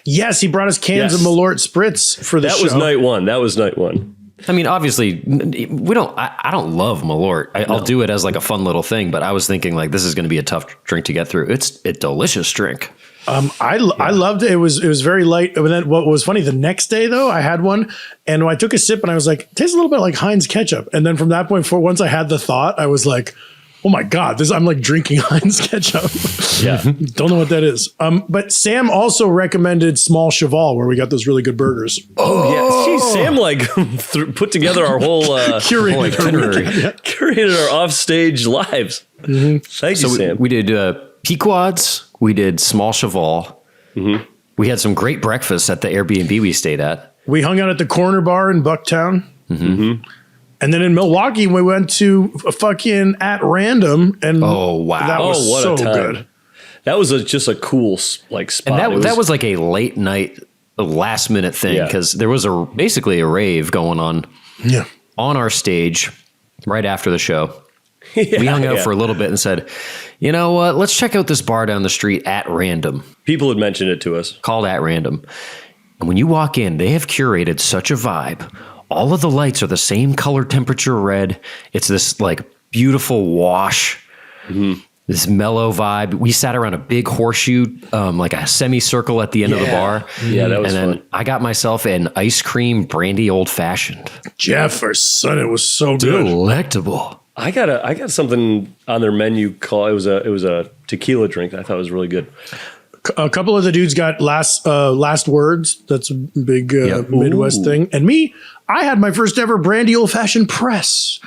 Yes, he brought us cans Yes. of Malort Spritz for the That show. was night one. I mean, obviously, we don't. I don't love Malort. I'll do it as like a fun little thing. But I was thinking like this is going to be a tough drink to get through. It's a delicious drink. I loved it. It was very light. But then what was funny, the next day though, I had one and I took a sip and I was like, it tastes a little bit like Heinz ketchup. And then from that point forward, once I had the thought, I was like, oh my God, I'm like drinking Heinz ketchup. Yeah. Don't know what that is. But Sam also recommended Small Cheval, where we got those really good burgers. Oh yeah. Jeez, Sam like put together our whole Curated itinerary. curated our offstage lives. Thank you, Sam. We did Pequods. We did Small Cheval. We had some great breakfasts at the Airbnb we stayed at. We hung out at the Corner Bar in Bucktown. And then in Milwaukee, we went to a fucking At Random. And Oh, wow. that was what so a time. good. That was just a cool like spot. And that was like a late night, a last minute thing Yeah. because there was basically a rave going on Yeah. on our stage right after the show. We hung out for a little bit and said, you know what? Let's check out this bar down the street At Random, People had mentioned it to us. called At Random. And when you walk in, they have curated such a vibe. All of the lights are the same color temperature red. It's this like beautiful wash, this mellow vibe. We sat around a big horseshoe, like a semicircle at the end of the bar. Yeah, that was and then fun. I got myself an ice cream brandy old fashioned. Jeff, our son, it was so good. Delectable. I got something on their menu called it was a tequila drink that I thought was really good. A couple of the dudes got last words. That's a big Midwest Ooh. thing. And me, I had my first ever brandy old fashioned press,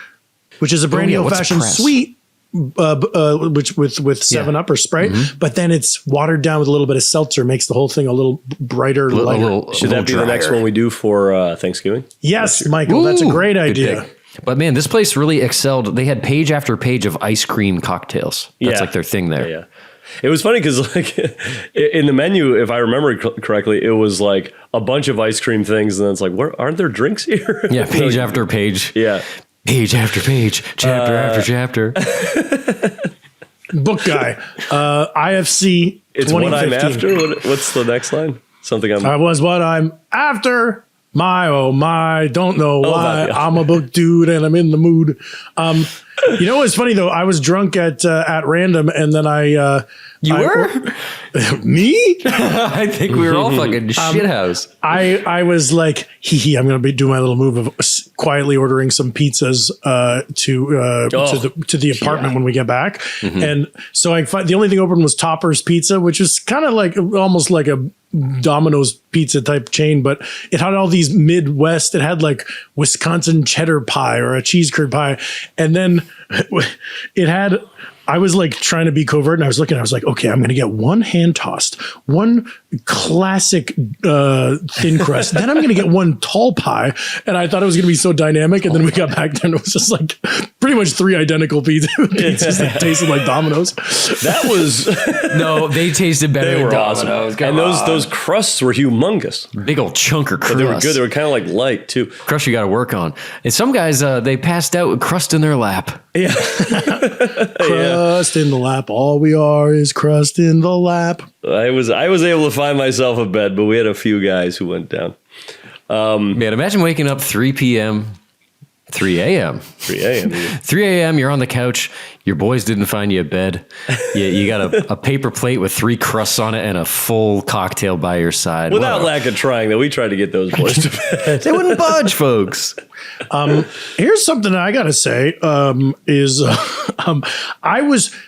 which is a brandy yeah, old what's fashioned press? sweet, which with 7-Up or Sprite. But then it's watered down with a little bit of seltzer, makes the whole thing a little brighter, lighter. Should that be the next one we do for Thanksgiving? Yes, Michael, that's a Ooh, great good idea. pick. But man, this place really excelled. They had page after page of ice cream cocktails. That's Yeah. like their thing there. Yeah. It was funny because like in the menu, if I remember correctly, it was like a bunch of ice cream things, and then it's like, where aren't there drinks here? Yeah, page after page. Yeah. Page after page, chapter after chapter. Book guy, IFC It's what I'm 2015. after. What's the next line? Something I'm. I was what I'm after. Oh my, don't know why. that, yeah. I'm a book dude and I'm in the mood. You know what's funny though? I was drunk at Random and then You were? me? I think we were all fucking shithouse. I was like, I'm going to do my little move of quietly ordering some pizzas to the apartment when we get back. And so the only thing open was Topper's Pizza, which is kind of like almost like a Domino's pizza type chain, but it had all these Midwest. It had like Wisconsin cheddar pie or a cheese curd pie, and then it had. I was like trying to be covert and I was looking, I was like, okay, I'm going to get one hand tossed, one classic thin crust. Then I'm going to get one tall pie. And I thought it was going to be so dynamic. And then we got back there and it was just like pretty much 3 identical pizzas that tasted like Domino's. That was. No, they tasted better They than were awesome. Domino's. And those crusts were humongous. big old chunk of crust. But they were good. They were kind of like light too. Crust you got to work on. And some guys, they passed out with crust in their lap. Yeah. Crust in the lap. All we are is crust in the lap. I was able to find myself a bed, but we had a few guys who went down. Man, imagine waking up 3 p.m., 3 a.m. 3 a.m. 3 a.m., you're on the couch. Your boys didn't find you a bed. You got a paper plate with 3 crusts on it and a full cocktail by your side. Without What a- lack of trying, though, we tried to get those boys to bed. They wouldn't budge, folks. Here's something I gotta say.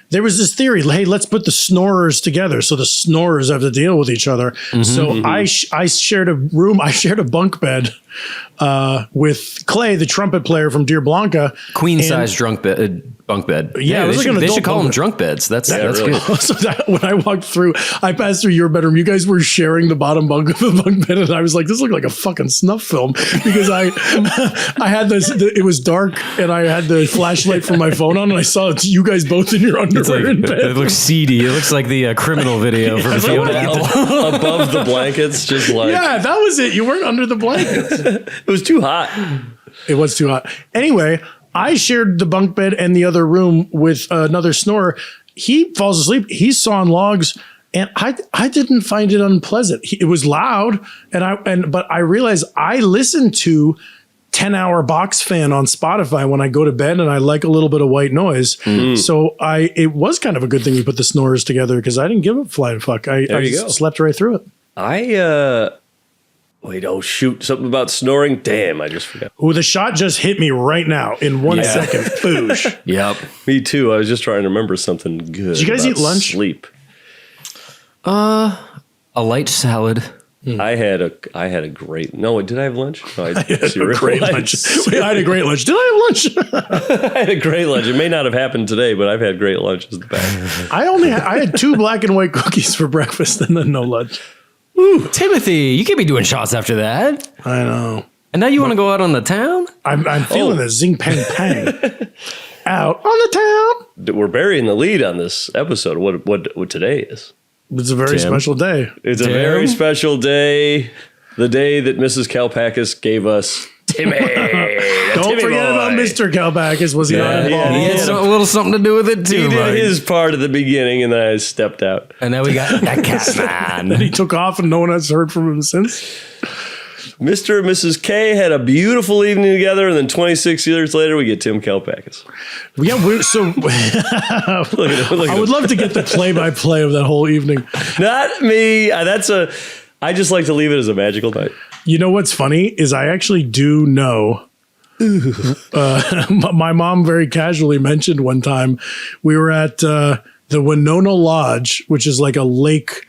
There was this theory. Hey, let's put the snorers together, so the snorers have to deal with each other. So I shared a room. I shared a bunk bed with Clay, the trumpet player from Deer Blanca. Queen size bunk bunk bed. Yeah, it was they like should, an they adult should call bunk them bed. drunk beds. That's really. good. So that when I walked through, I passed through your bedroom. You guys were sharing the bottom bunk of the bunk bed, and I was like, "This looked like a fucking snuff film," because I had this. It was dark, and I had the flashlight from my phone on, and I saw you guys both in your underwear in bed. It looks seedy. It looks like the criminal video from Fiona Apple. Above the blankets, just like Yeah, that was it. You weren't under the blankets. it was too hot. It was too hot. Anyway, I shared the bunk bed and the other room with another snorer. He falls asleep. He's sawing logs, and I didn't find it unpleasant. It was loud, but I realized I listen to 10-hour box fan on Spotify when I go to bed, and I like a little bit of white noise. So it was kind of a good thing we put the snorers together because I didn't give a flying fuck. I you go. slept right through it. Wait, oh shoot, something about snoring. Damn, I just forgot. Oh, the shot just hit me right now in 1 second. Boosh. Yep. Me too. I was just trying to remember something good. Did you guys about eat lunch? Sleep. A light salad. I had a great. No, did I have lunch? No, I Great lunch. I had a great lunch. Did I have lunch? I had a great lunch. It may not have happened today, but I've had great lunches in the past. I had 2 black and white cookies for breakfast and then no lunch. Ooh, Timothy, you can't be doing shots after that. I know. And now you want to go out on the town? I'm feeling the zing pang pang. Out on the town. We're burying the lead on this episode. What today is? It's a very special day. It's a Tim? very special day. The day that Mrs. Kalpakis gave us Timmy. Don't forget about Mr. Kalpakis. Was he not involved? He had a little something to do with it too. He did Mike. his part at the beginning, and then I stepped out. And now we got that cat man. He took off and no one has heard from him since. Mr. and Mrs. K had a beautiful evening together, and then 26 years later, we get Tim Kalpakis. Yeah, I would love to get the play-by-play of that whole evening. Not me. I just like to leave it as a magical night. You know what's funny is I actually do know. My mom very casually mentioned one time we were at the Winona Lodge, which is like a lake,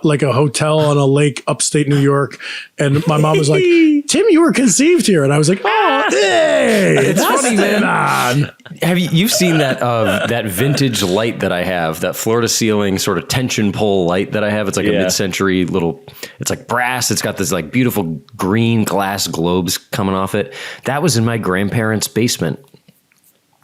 like a hotel on a lake upstate New York. And my mom was like, Tim, you were conceived here. And I was like, oh, hey, It's that's funny, man. on. Have you've seen that vintage light that I have, that floor to ceiling sort of tension pole light that I have? It's like a mid-century little, it's like brass. It's got this like beautiful green glass globes coming off it. That was in my grandparents' basement.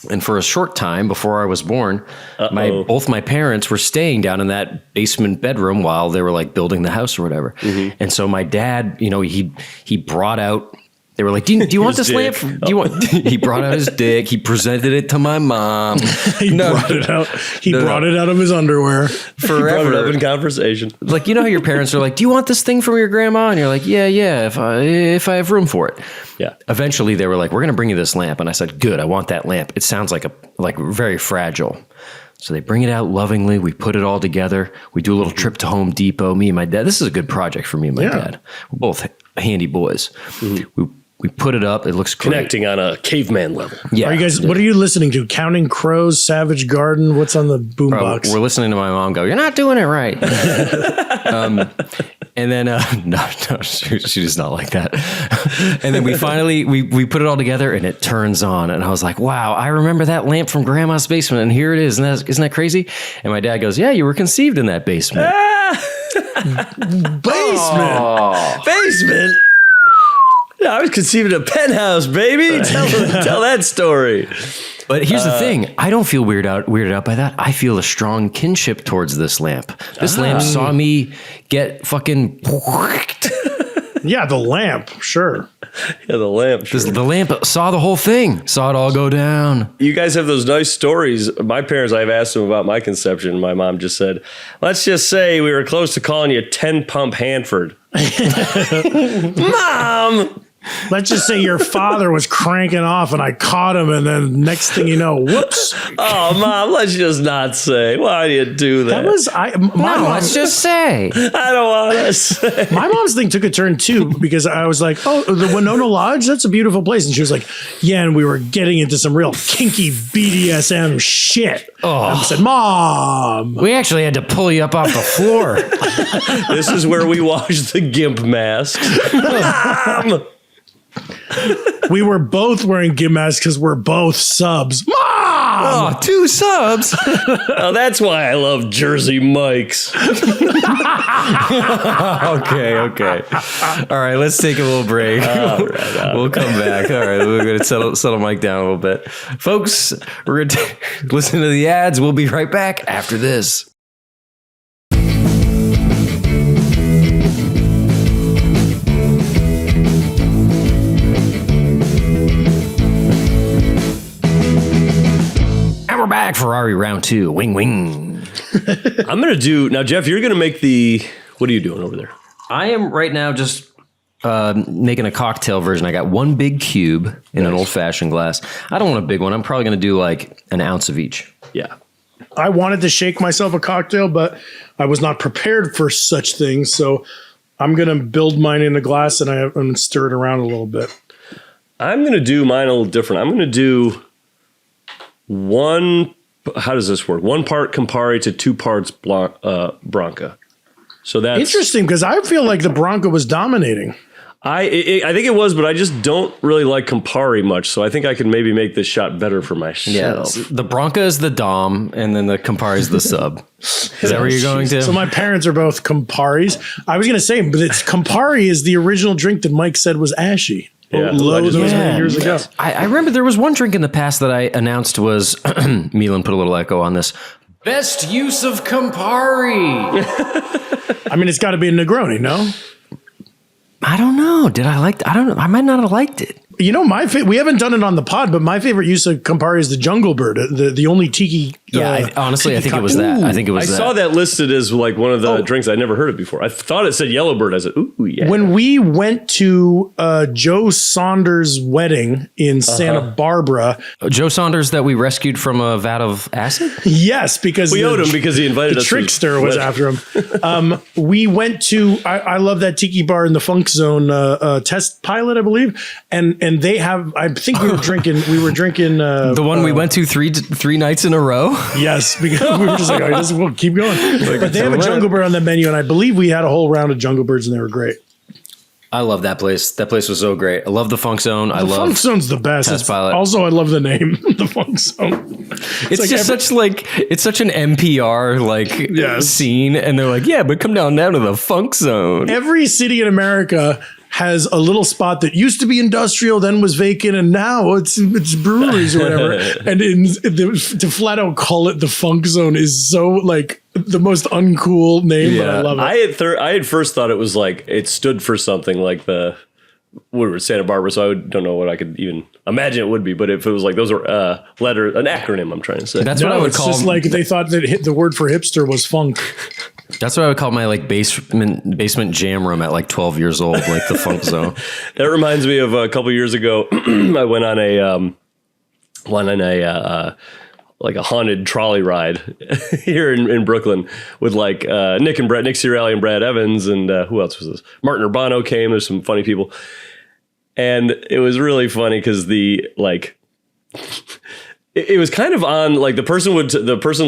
And for a short time before I was born, both my parents were staying down in that basement bedroom while they were like building the house or whatever. Mm-hmm. And so my dad, he brought out. They were like, "Do you want this lamp? Do you want?" He brought out his dick. He presented it to my mom. He brought it out. He brought it out of his underwear. Brought it up in conversation. Like, you know how your parents are like, "Do you want this thing from your grandma?" And you're like, "Yeah, if I have room for it." Yeah. Eventually, they were like, "We're going to bring you this lamp," and I said, "Good, I want that lamp. It sounds like very fragile." So they bring it out lovingly. We put it all together. We do a little trip to Home Depot. Me and my dad. This is a good project for me and my dad. We're both handy boys. Mm-hmm. We put it up. It looks great. Connecting on a caveman level. Yeah. Are you guys? What are you listening to? Counting Crows, Savage Garden. What's on the boombox? We're listening to my mom go, "You're not doing it right." And then no, she does not like that. And then we finally we put it all together and it turns on. And I was like, "Wow, I remember that lamp from Grandma's basement, and here it is. Isn't that crazy?" And my dad goes, "Yeah, you were conceived in that basement." Basement. I was conceived in a penthouse, baby. Tell that story. But here's the thing. I don't feel weirded out by that. I feel a strong kinship towards this lamp. This lamp saw me get fucking... Yeah, the lamp. Sure. Yeah, the lamp. Sure. The lamp saw the whole thing. Saw it all go down. You guys have those nice stories. My parents, I've asked them about my conception. My mom just said, "Let's just say we were close to calling you 10-pump Hanford." Mom! Let's just say your father was cranking off and I caught him, and then next thing you know, whoops. Oh, Mom, let's just not say. Why do you do that? That was Let's just say. I don't want to say. My mom's thing took a turn too, because I was like, "Oh, the Winona Lodge, that's a beautiful place." And she was like, "Yeah," and we were getting into some real kinky BDSM shit. I said, "Mom, We actually had to pull you up off the floor. This is where we wash the gimp mask. Mom! we were both wearing gimp masks because we're both subs." Mom! problem. Oh, 2 subs. Oh, that's why I love Jersey Mike's. Okay. All right, let's take a little break. We'll come back. All right, we're going to settle Mike down a little bit. Folks, we're going to listen to the ads. We'll be right back after this. And we're back. Ferrari round 2. Wing, wing. I'm going to do, now Jeff, you're going to make what are you doing over there? I am right now just making a cocktail version. I got 1 big cube in an old-fashioned glass. I don't want a big one. I'm probably going to do like an ounce of each. Yeah. I wanted to shake myself a cocktail, but I was not prepared for such things. So I'm going to build mine in a glass and I'm going to stir it around a little bit. I'm going to do mine a little different. I'm going to do how does this work? 1 part Campari to 2 parts Branca. So that's Interesting, because I feel like the Branca was dominating. I think it was, but I just don't really like Campari much. So I think I can maybe make this shot better for myself. Yeah, the Branca is the dom, and then the Campari is the sub. Is that where you're going to? So my parents are both Camparis. I was going to say, but Campari is the original drink that Mike said was ashy. Yeah, Loads of years ago. I remember there was one drink in the past that I announced was, Milan put a little echo on this, best use of Campari. I mean, it's got to be a Negroni, no? I don't know. Did I like I don't know. I might not have liked it. You know, we haven't done it on the pod, but my favorite use of Campari is the Jungle Bird, the only tiki. Yeah, honestly, I think it was that. I think it was I that. saw that listed as like one of the drinks. I'd never heard it before. I thought it said Yellowbird. I said, ooh, yeah. When we went to Joe Saunders' wedding in Santa Barbara. Joe Saunders that we rescued from a vat of acid? Yes, because we owed him because he invited us. The trickster was after him. We went to, I love that tiki bar in the Funk Zone test pilot, I believe. And they have, I think we were drinking the one we went to three nights in a row. Yes, because we were just like, all right, we'll keep going. But they have a Jungle Bird on the menu, and I believe we had a whole round of Jungle Birds, and they were great. I love that place. That place was so great. I love the Funk Zone. The Funk Zone's the best. Test pilot. Also, I love the name, the Funk Zone. It's like just it's such an NPR scene, and they're like, yeah, but come down to the Funk Zone. Every city in America has a little spot that used to be industrial, then was vacant, and now it's breweries or whatever. And to flat out call it the Funk Zone is so like the most uncool name, but I love it. I had first thought it was like it stood for something like we were Santa Barbara, so I don't know what I could even imagine it would be. But if it was like those are letters, an acronym, I'm trying to say. That's what I would call. It's just like they thought that the word for hipster was funk. That's what I would call my like basement jam room at like 12 years old, like the Funk Zone. That reminds me of a couple years ago. I went on a like a haunted trolley ride here in Brooklyn with like Nick Ciarelli and Brad Evans and who else was this? Martin Urbano came. There's some funny people, and it was really funny because it was kind of on like the person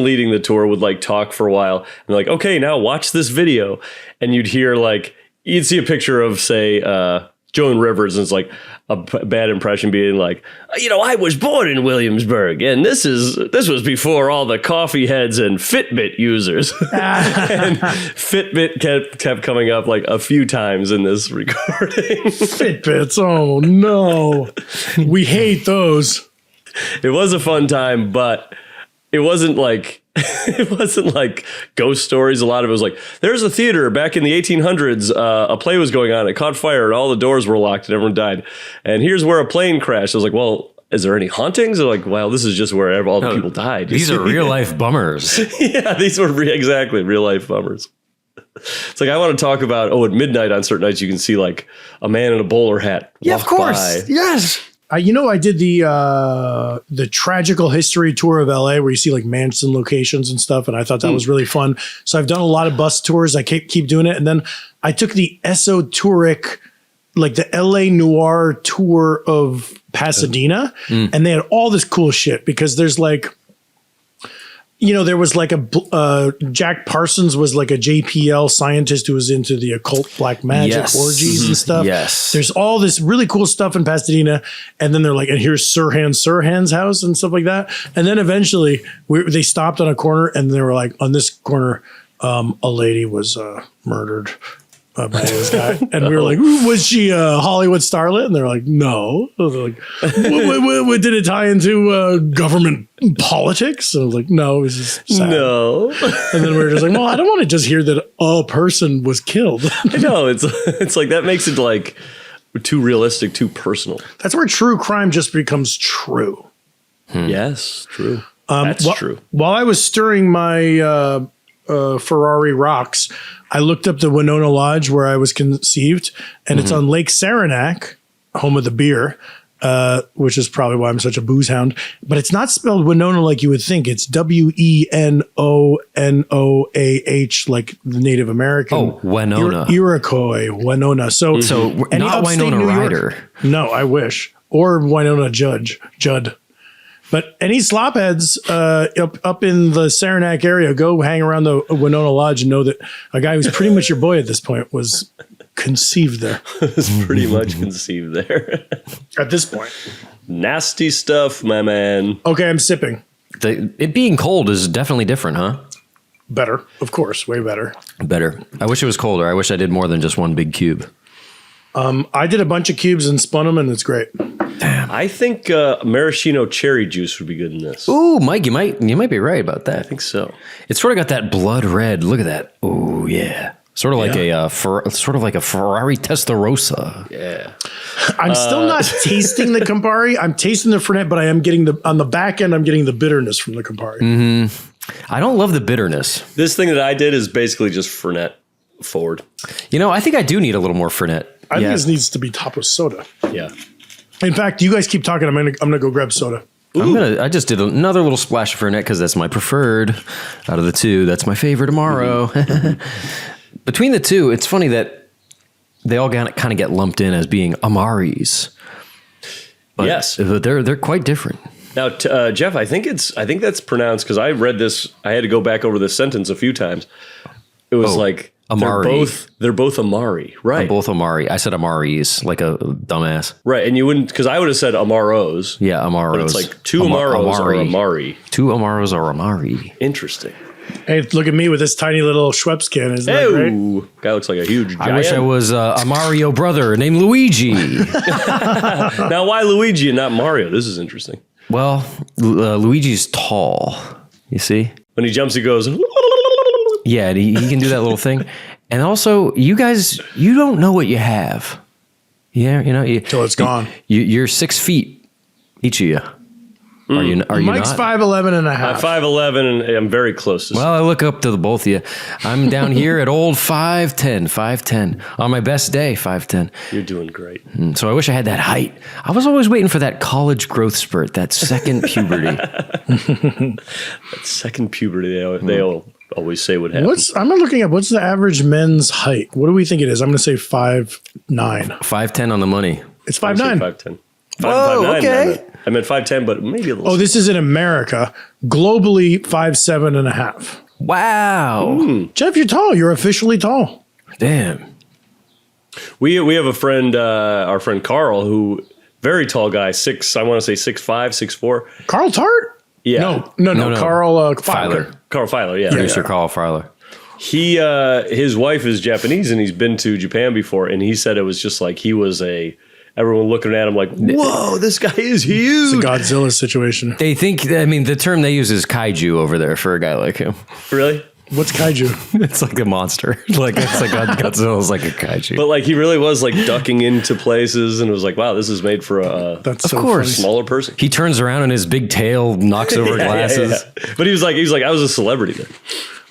leading the tour would like talk for a while and like, okay, now watch this video. And you'd hear like, you'd see a picture of say, Joan Rivers, and it's like a bad impression being like, I was born in Williamsburg and this was before all the coffee heads and Fitbit users. And Fitbit kept coming up like a few times in this recording. Fitbits. Oh no. We hate those. It was a fun time, but it wasn't like ghost stories. A lot of it was like, there's a theater back in the 1800s. A play was going on. It caught fire and all the doors were locked and everyone died. And here's where a plane crashed. I was like, well, is there any hauntings? They're like, well, this is just where all the people died. These are real life bummers. Yeah, these were exactly real life bummers. It's like I want to talk about, at midnight on certain nights you can see like a man in a bowler hat. Yeah, of course. By. Yes. I did the tragical history tour of LA where you see like Manson locations and stuff. And I thought that was really fun. So I've done a lot of bus tours. I keep doing it. And then I took the esoteric, like the LA Noir tour of Pasadena. And they had all this cool shit because there's like, there was like Jack Parsons was like a JPL scientist who was into the occult black magic orgies and stuff. Yes. There's all this really cool stuff in Pasadena. And then they're like, and here's Sirhan's house and stuff like that. And then eventually they stopped on a corner and they were like, on this corner, a lady was murdered by this guy. And we were like, was she a Hollywood starlet? And they're like, no. I was like, what did it tie into government politics? And I was like, no, it was just sad. No. And then we were just like, well, I don't want to just hear that a person was killed. I know. It's like that makes it like too realistic, too personal. That's where true crime just becomes true. Yes, true. That's true. While I was stirring my Ferrari rocks, I looked up the Winona Lodge where I was conceived, and it's on Lake Saranac, home of the beer, which is probably why I'm such a booze hound. But it's not spelled Winona like you would think. It's Wenonoah, like the Native American. Oh, Winona. Iroquois, Winona. So any not upstate Winona New York- Ryder. No, I wish. Or Winona Judd. But any slopheads up in the Saranac area, go hang around the Winona Lodge and know that a guy who's pretty much your boy at this point was conceived there. It's pretty much conceived there. At this point. Nasty stuff, my man. Okay, I'm sipping. It being cold is definitely different, huh? Better, of course, way better. Better. I wish it was colder. I wish I did more than just one big cube. I did a bunch of cubes and spun them, and it's great. I think maraschino cherry juice would be good in this. Ooh, Mike, you might be right about that. I think so. It's sort of got that blood red. Look at that. Oh yeah, sort of like a Ferrari Testarossa. Yeah. I'm still not tasting the Campari. I'm tasting the Fernet, but I am getting on the back end. I'm getting the bitterness from the Campari. I don't love the bitterness. This thing that I did is basically just Fernet forward. I think I do need a little more Fernet. I think this needs to be topped with soda. Yeah. In fact, you guys keep talking. I'm gonna go grab soda. I just did another little splash of Fernet because that's my preferred out of the two. That's my favorite tomorrow. Between the two, it's funny that they all kind of get lumped in as being amaris. But, Yes. but they're quite different. Now, Jeff, I think that's pronounced because I read this. I had to go back over this sentence a few times. It was like amari. They're both amari, right? They're both amari. I said amaris like a dumbass. Right, and you wouldn't because I would have said amaros. Yeah, amaros. But it's like two amaros are amari. Two amaros are amari. Interesting. Hey, look at me with this tiny little Schweppes can. Isn't that great? Hey, guy looks like a huge giant. I wish I was a Mario brother named Luigi. Now, why Luigi and not Mario? This is interesting. Well, Luigi's tall. You see? When he jumps, he goes. Yeah, and he can do that little thing. And also, you guys, you don't know what you have. Yeah, Till it's gone. You're 6 feet, each of you. Are you Mike's not? 5'11" and a half. 5'11", and I'm very close to. Well, I look up to the both of you. I'm down here at old 5'10". On my best day, 5'10". You're doing great. So I wish I had that height. I was always waiting for that college growth spurt, that second puberty. That second puberty, they always say would happen. I'm looking up. What's the average men's height? What do we think it is? I'm going to say 5'9". 5'10" on the money. It's I would say 5'9". 5'10". Whoa, 5'9", okay. I meant 5'10", but maybe a little. Oh, this is in America. Globally, 5'7" and a half. Wow. Jeff, you're tall. You're officially tall. Damn. We have a friend, our friend Carl, who very tall guy, I want to say 6'5", 6'4". Carl Tart? Yeah. No. Carl Filer. Carl Filer, yeah. Producer Carl Filer. He his wife is Japanese and he's been to Japan before, and he said it was just like he was everyone looking at him like, whoa, this guy is huge. It's a Godzilla situation. They think, the term they use is kaiju over there for a guy like him. Really? What's kaiju? It's like a monster. It's like Godzilla's like a kaiju. But like he really was like ducking into places, and it was like, wow, this is made for a That's Of so course. funny. smaller person. He turns around and his big tail knocks over glasses. Yeah. But he was like, I was a celebrity then.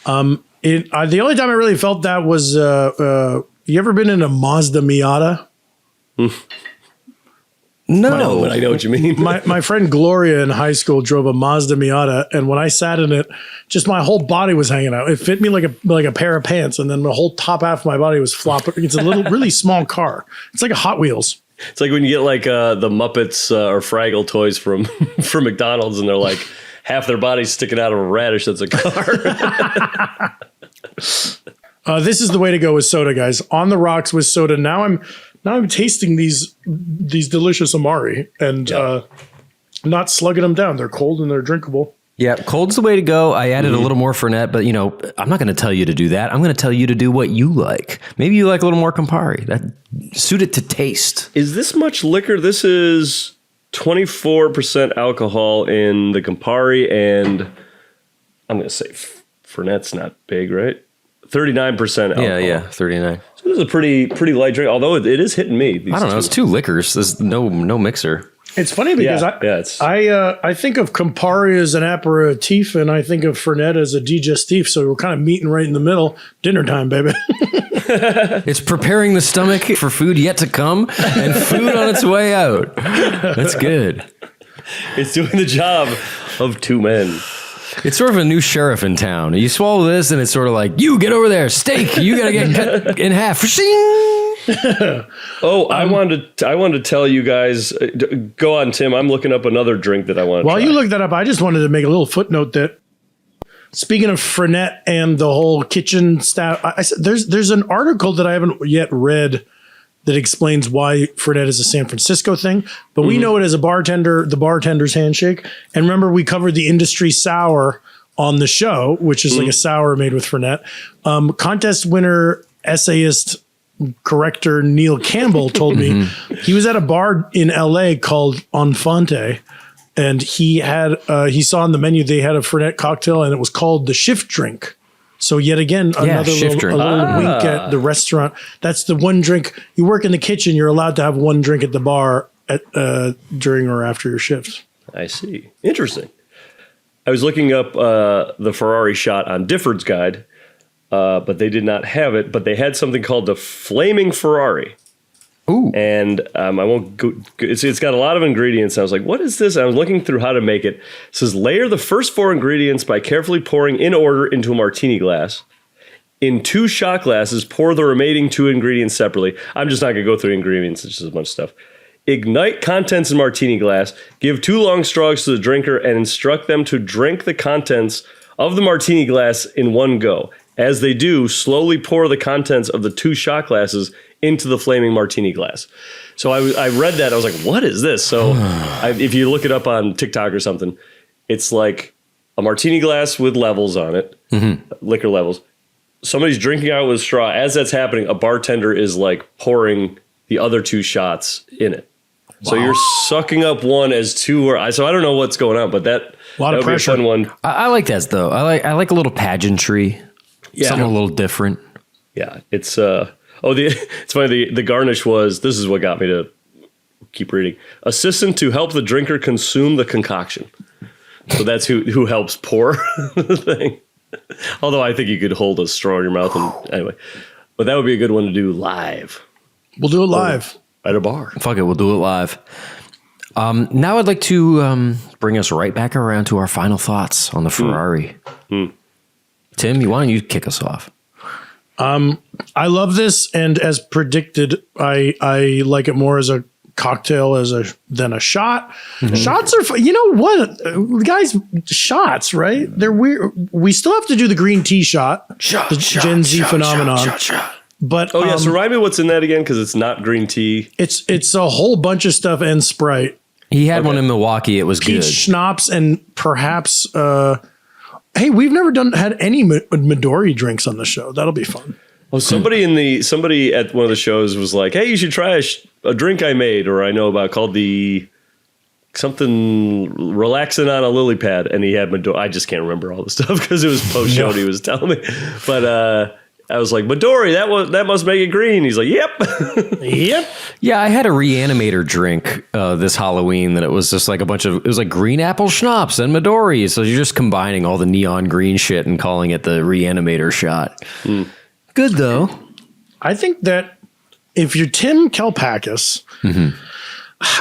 The only time I really felt that was, you ever been in a Mazda Miata? No. But I know what you mean. My friend Gloria in high school drove a Mazda Miata, and when I sat in it, just my whole body was hanging out. It fit me like a pair of pants, and then the whole top half of my body was flopping. It's a really small car. It's like a Hot Wheels. It's like when you get like the Muppets or Fraggle toys from McDonald's, and they're like half their body's sticking out of a radish that's a car. This is the way to go with soda, guys. On the rocks with soda. Now I'm tasting these delicious amari and not slugging them down. They're cold and they're drinkable. Yeah, cold's the way to go. I added a little more Fernet, but I'm not going to tell you to do that. I'm going to tell you to do what you like. Maybe you like a little more Campari. That suit it to taste. Is this much liquor? This is 24% alcohol in the Campari, and I'm going to say Fernet's not big, right? 39% alcohol. Yeah, 39. So this is a pretty light drink, although it is hitting me. I don't know. It's 2 liquors. There's no mixer. It's funny because I think of Campari as an aperitif and I think of Fernet as a digestif. So we're kind of meeting right in the middle. Dinner time, baby. It's preparing the stomach for food yet to come and food on its way out. That's good. It's doing the job of 2 men. It's sort of a new sheriff in town. You swallow this and it's sort of like, you get over there, steak. You got to get cut in half. I wanted to tell you guys, go on, Tim. I'm looking up another drink that I want to try. While you look that up, I just wanted to make a little footnote that speaking of Fernet and the whole kitchen staff, I said there's an article that I haven't yet read that explains why Fernet is a San Francisco thing, but we know it as a bartender, the bartender's handshake. And remember, we covered the industry sour on the show, which is like a sour made with Fernet. Contest winner, essayist, corrector Neil Campbell told me he was at a bar in LA called Enfante, and he saw on the menu they had a Fernet cocktail, and it was called the shift drink. So yet again, another little wink at the restaurant. That's the one drink. You work in the kitchen, you're allowed to have one drink at the bar during or after your shift. I see. Interesting. I was looking up the Ferrari shot on Difford's Guide, but they did not have it. But they had something called the Flaming Ferrari. Ooh. And I won't go. It's got a lot of ingredients. I was like, what is this? I was looking through how to make it. It says, layer the first 4 ingredients by carefully pouring in order into a martini glass. In 2 shot glasses, pour the remaining 2 ingredients separately. I'm just not going to go through the ingredients. It's just a bunch of stuff. Ignite contents in martini glass. Give 2 long straws to the drinker and instruct them to drink the contents of the martini glass in one go. As they do, slowly pour the contents of the 2 shot glasses into the flaming martini glass. So I read that. I was like, what is this? So if you look it up on TikTok or something, it's like a martini glass with levels on it, liquor levels. Somebody's drinking out with a straw. As that's happening, a bartender is like pouring the other 2 shots in it. Wow. So you're sucking up one as 2 or so I don't know what's going on, but that would be a fun one. I like that though. I like a little pageantry. Yeah. Something a little different. Yeah. It's it's funny. The garnish was, this is what got me to keep reading. Assistant to help the drinker consume the concoction. So that's who helps pour the thing. Although I think you could hold a straw in your mouth and anyway. But that would be a good one to do live. We'll do it live. At a bar. Fuck it, we'll do it live. Now I'd like to bring us right back around to our final thoughts on the Ferrari. Tim, why don't you kick us off? I love this, and as predicted, I like it more as a cocktail than a shot. Shots are fun. You know what, guys? Shots, right? They're weird. We still have to do the green tea shot, Gen Z phenomenon. But so remind me what's in that again, because it's not green tea. It's a whole bunch of stuff and Sprite. He had one in Milwaukee. It was peach good. Schnapps and perhaps. Hey, we've never had any Midori drinks on the show. That'll be fun. Well, somebody at one of the shows was like, "Hey, you should try a drink I made or I know about called the something relaxing on a lily pad," and he had Midori. I just can't remember all the stuff because it was post show. He was telling me, but I was like, Midori, that must make it green. He's like, "Yep, yep." Yeah, I had a Reanimator drink this Halloween that it was just like it was like green apple schnapps and Midori. So you're just combining all the neon green shit and calling it the Reanimator shot. Good though. I think that if you're Tim Kalpakis,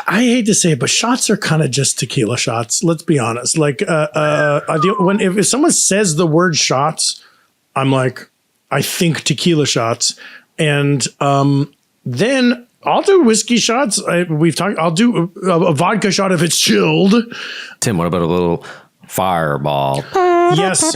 I hate to say it, but shots are kind of just tequila shots. Let's be honest. Like if someone says the word shots, I'm like, I think tequila shots, and then I'll do whiskey shots. I'll do a vodka shot if it's chilled. Tim, what about a Fireball. Yes.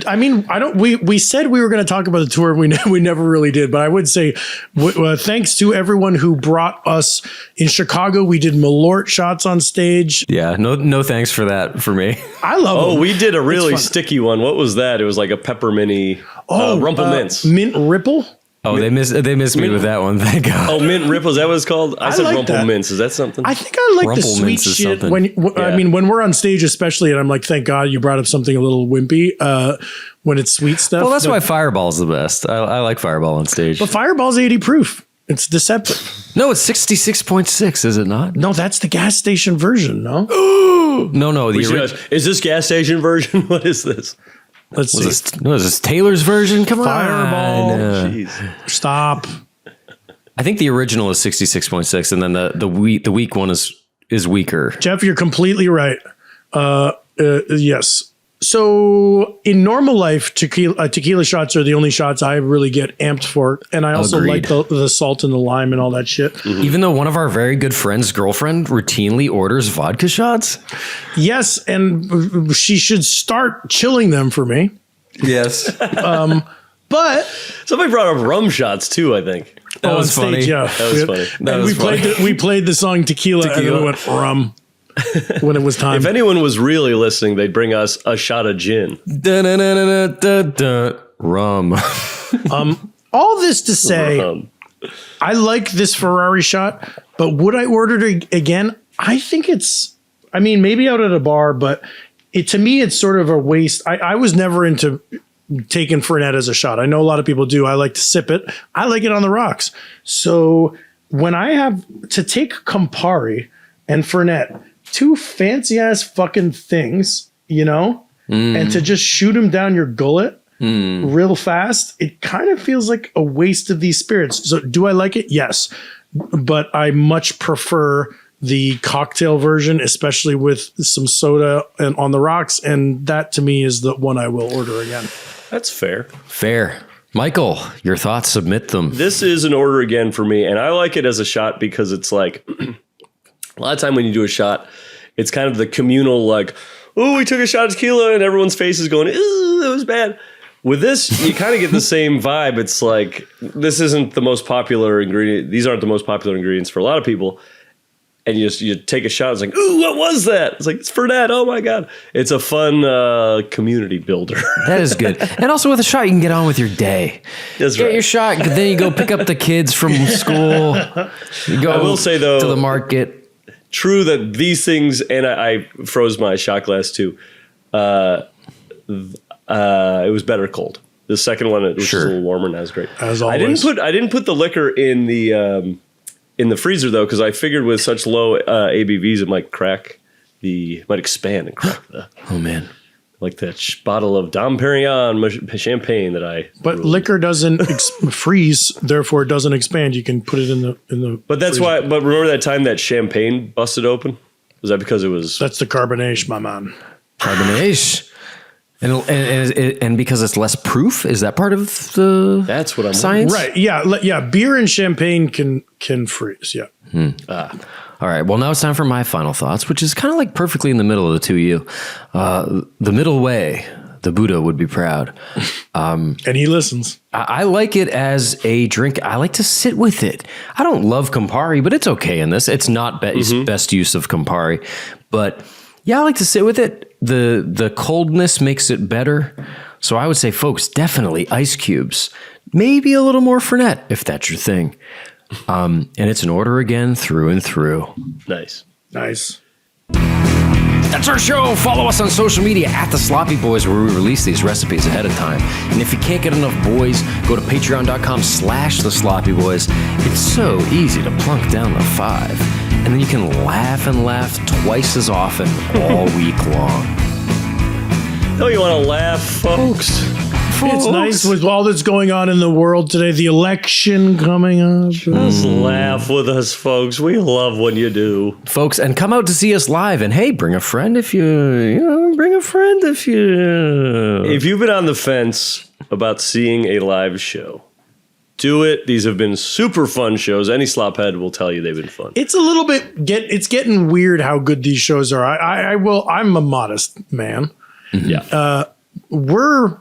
I mean, we said we were going to talk about the tour. We never really did, but I would say thanks to everyone who brought us in Chicago. We did Malort shots on stage. Yeah, no thanks for that for me. I love them. We did a really sticky one. What was that? It was like a pepperminty Rumple Mints. Mint Ripple. Oh, they missed me with that one. Thank God. Oh, Mint Ripple, is that what it's called? I said like Rumple that. Mints. Is that something? I think I like the Rumple sweet Mints is shit something. I mean, when we're on stage, especially, and I'm like, thank God you brought up something a little wimpy when it's sweet stuff. Well, that's why Fireball's the best. I like Fireball on stage. But Fireball's 80 proof. It's deceptive. No, it's 66.6, is it not? No, that's the gas station version, no? No, Is this gas station version? What is this? Let's see. is this Taylor's version? Come Fireball. on. Jeez. Stop. I think the original is 66.6, and then the weak one is weaker. Jeff, you're completely right. Yes. So in normal life, tequila shots are the only shots I really get amped for. And I also Agreed. like the salt and the lime and all that shit. Mm-hmm. Even though one of our very good friends' girlfriend routinely orders vodka shots. Yes. And she should start chilling them for me. Yes. But Somebody brought up rum shots too, I think. That was on stage, funny. yeah. That was funny. That was funny. We played the song Tequila, and then we went rum when it was time. If anyone was really listening, they'd bring us a shot of gin. Rum. All this to say, I like this Ferrari shot, but would I order it again? I think I mean, maybe out at a bar, but to me, it's sort of a waste. I was never into taking Fernet as a shot. I know a lot of people do. I like to sip it. I like it on the rocks. So when I have to take Campari and Fernet, two fancy ass fucking things, and to just shoot them down your gullet real fast, it kind of feels like a waste of these spirits. So do I like it? Yes. But I much prefer the cocktail version, especially with some soda and on the rocks. And that to me is the one I will order again. That's fair. Fair. Michael, your thoughts, submit them. This is an order again for me, and I like it as a shot because it's like a lot of time when you do a shot, it's kind of the communal like, oh, we took a shot of tequila, and everyone's face is going, ooh, that was bad. With this, you kind of get the same vibe. It's like, this isn't the most popular ingredient. These aren't the most popular ingredients for a lot of people. And you take a shot. It's like, ooh, what was that? It's like, it's Fernet. Oh my God. It's a fun community builder. That is good. And also with a shot, you can get on with your day. That's Get right. your shot. Then you go pick up the kids from school. You go I will say, though, to the market. True that these things, and I froze my shot glass too. It was better cold. The second one, which Sure. is a little warmer, and that was great. As I always. didn't put the liquor in the freezer though, because I figured with such low ABVs, it might might expand and crack Oh, man. like that bottle of Dom Perignon champagne that I. But liquor doesn't freeze, therefore it doesn't expand. You can put it in the. But that's why. But remember that time that champagne busted open? Was that because it was? That's the carbonation, my man. Carbonation. And because it's less proof, is that part of the That's what I'm science? Right? Yeah. Beer and champagne can freeze. Yeah. All right. Well, now it's time for my final thoughts, which is kind of like perfectly in the middle of the two of you. The middle way. The Buddha would be proud. And he listens. I like it as a drink. I like to sit with it. I don't love Campari, but it's okay in this. It's not best use of Campari, but yeah, I like to sit with it. The coldness makes it better. So I would say, folks, definitely ice cubes. Maybe a little more Fernet if that's your thing. And it's an order again through and through. Nice. That's our show. Follow us on social media at The Sloppy Boys, where we release these recipes ahead of time. And if you can't get enough boys, go to patreon.com/The Sloppy Boys. It's so easy to plunk down the $5. And then you can laugh and laugh twice as often all week long. Oh, you want to laugh, folks? It's nice with all that's going on in the world today. The election coming up. Just laugh with us, folks. We love when you do. Folks, and come out to see us live. And hey, bring a friend if you bring a friend if you. If you've been on the fence about seeing a live show, Do it. These have been super fun shows. Any slophead will tell you they've been fun. It's a little bit it's getting weird how good these shows are. I'm a modest man. Yeah. We're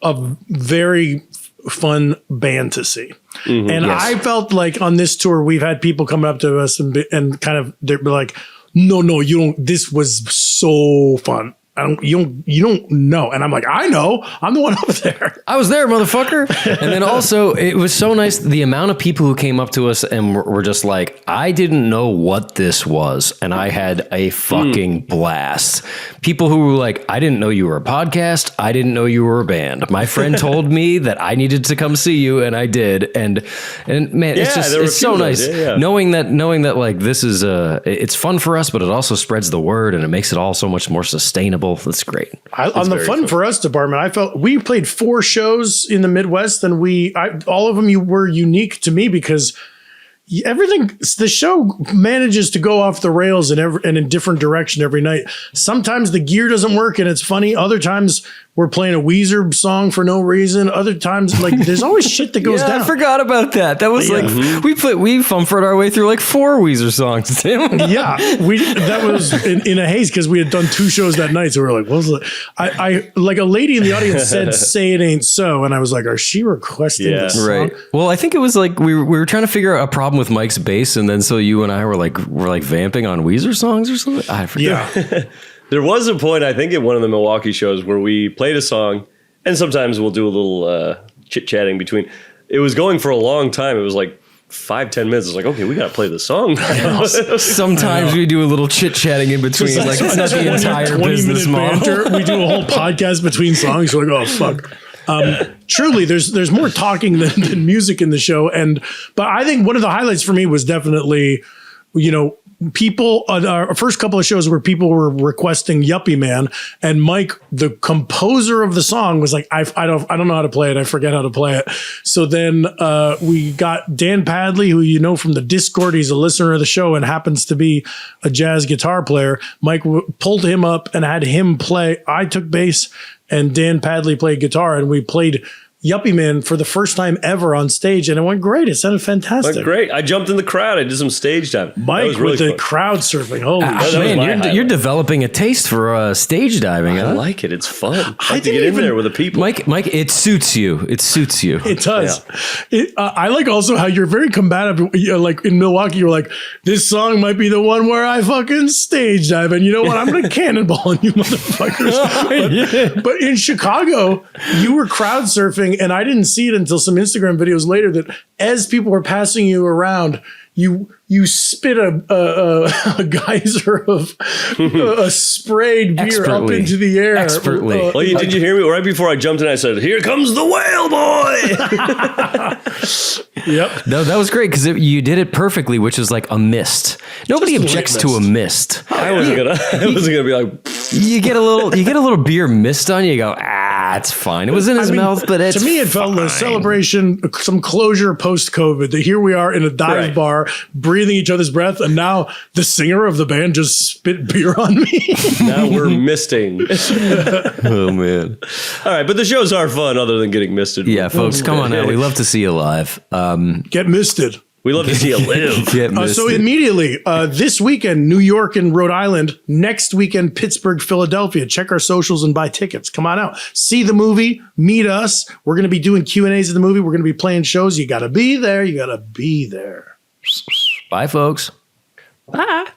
a very fun band to see. And I felt like on this tour, we've had people coming up to us and kind of, they're like, no, you don't, this was so fun. You don't know. And I'm like, I know. I'm the one up there. I was there, motherfucker. And then also, it was so nice. The amount of people who came up to us and were just like, I didn't know what this was. And I had a fucking blast. People who were like, I didn't know you were a podcast. I didn't know you were a band. My friend told me that I needed to come see you, and I did. And man, it's so nice knowing that like this is it's fun for us, but it also spreads the word and it makes it all so much more sustainable. That's great. On the fun for us department, I felt we played 4 shows in the Midwest, and all of them were unique to me because the show manages to go off the rails and in different direction every night. Sometimes the gear doesn't work and it's funny. Other times we're playing a Weezer song for no reason. Other times, like, there's always shit that goes down. I forgot about that. That was we fumford our way through like 4 Weezer songs. Yeah, that was in a haze because we had done 2 shows that night. So we were like, what was it? I like a lady in the audience said, "Say it ain't so," and I was like, "Are she requesting this song?" Right. Well, I think it was like we were trying to figure out a problem with Mike's bass, and then so you and I were like vamping on Weezer songs or something. I forget. Yeah. There was a point, I think, at one of the Milwaukee shows where we played a song, and sometimes we'll do a little chit-chatting between. It was going for a long time. It was like 5-10 minutes. It's like, okay, we got to play the song. Sometimes we do a little chit-chatting in between. Like, it's not the entire business model. We do a whole podcast between songs. We're like, oh, fuck. Truly, there's more talking than music in the show. But I think one of the highlights for me was definitely, people on our first couple of shows where people were requesting Yuppie Man, and Mike, the composer of the song, was like, I don't know how to play it. I forget how to play it. So then we got Dan Padley, who you know from the Discord. He's a listener of the show and happens to be a jazz guitar player. Mike pulled him up and had him play. I took bass and Dan Padley played guitar, and we played Yuppie Man for the first time ever on stage, and it went great. It sounded fantastic. Went great. I jumped in the crowd. I did some stage time. Mike really with the fun. crowd surfing. Holy man, you're developing a taste for stage diving. I Huh? like it. It's fun. I like to get in there with the people. Mike, it suits you. It suits you. It does. Yeah. I like also how you're very combative. Like in Milwaukee, you're like, this song might be the one where I fucking stage dive. And you know what? I'm going to cannonball on you motherfuckers. But in Chicago, you were crowd surfing, and I didn't see it until some Instagram videos later that as people were passing you around, you spit a geyser of a sprayed beer up into the air. Expertly. Well, did you hear me? Right before I jumped in, I said, "Here comes the whale boy." Yep. No, that was great because you did it perfectly, which is like a mist. Nobody Just a objects white to a mist. I wasn't gonna be like. You get a little beer mist on you. You go, it's fine. It was in his mouth, but it's to me, it felt like a celebration, some closure post-COVID. That here we are in a dive bar, breathing each other's breath, and now the singer of the band just spit beer on me. Now we're misting. Oh man! All right, but the shows are fun, other than getting misted. Yeah, folks, come on out. We love to see you live. Get misted. We love to see you live. So immediately, this weekend, New York and Rhode Island. Next weekend, Pittsburgh, Philadelphia. Check our socials and buy tickets. Come on out. See the movie. Meet us. We're going to be doing Q&As of the movie. We're going to be playing shows. You got to be there. You got to be there. Bye, folks. Bye.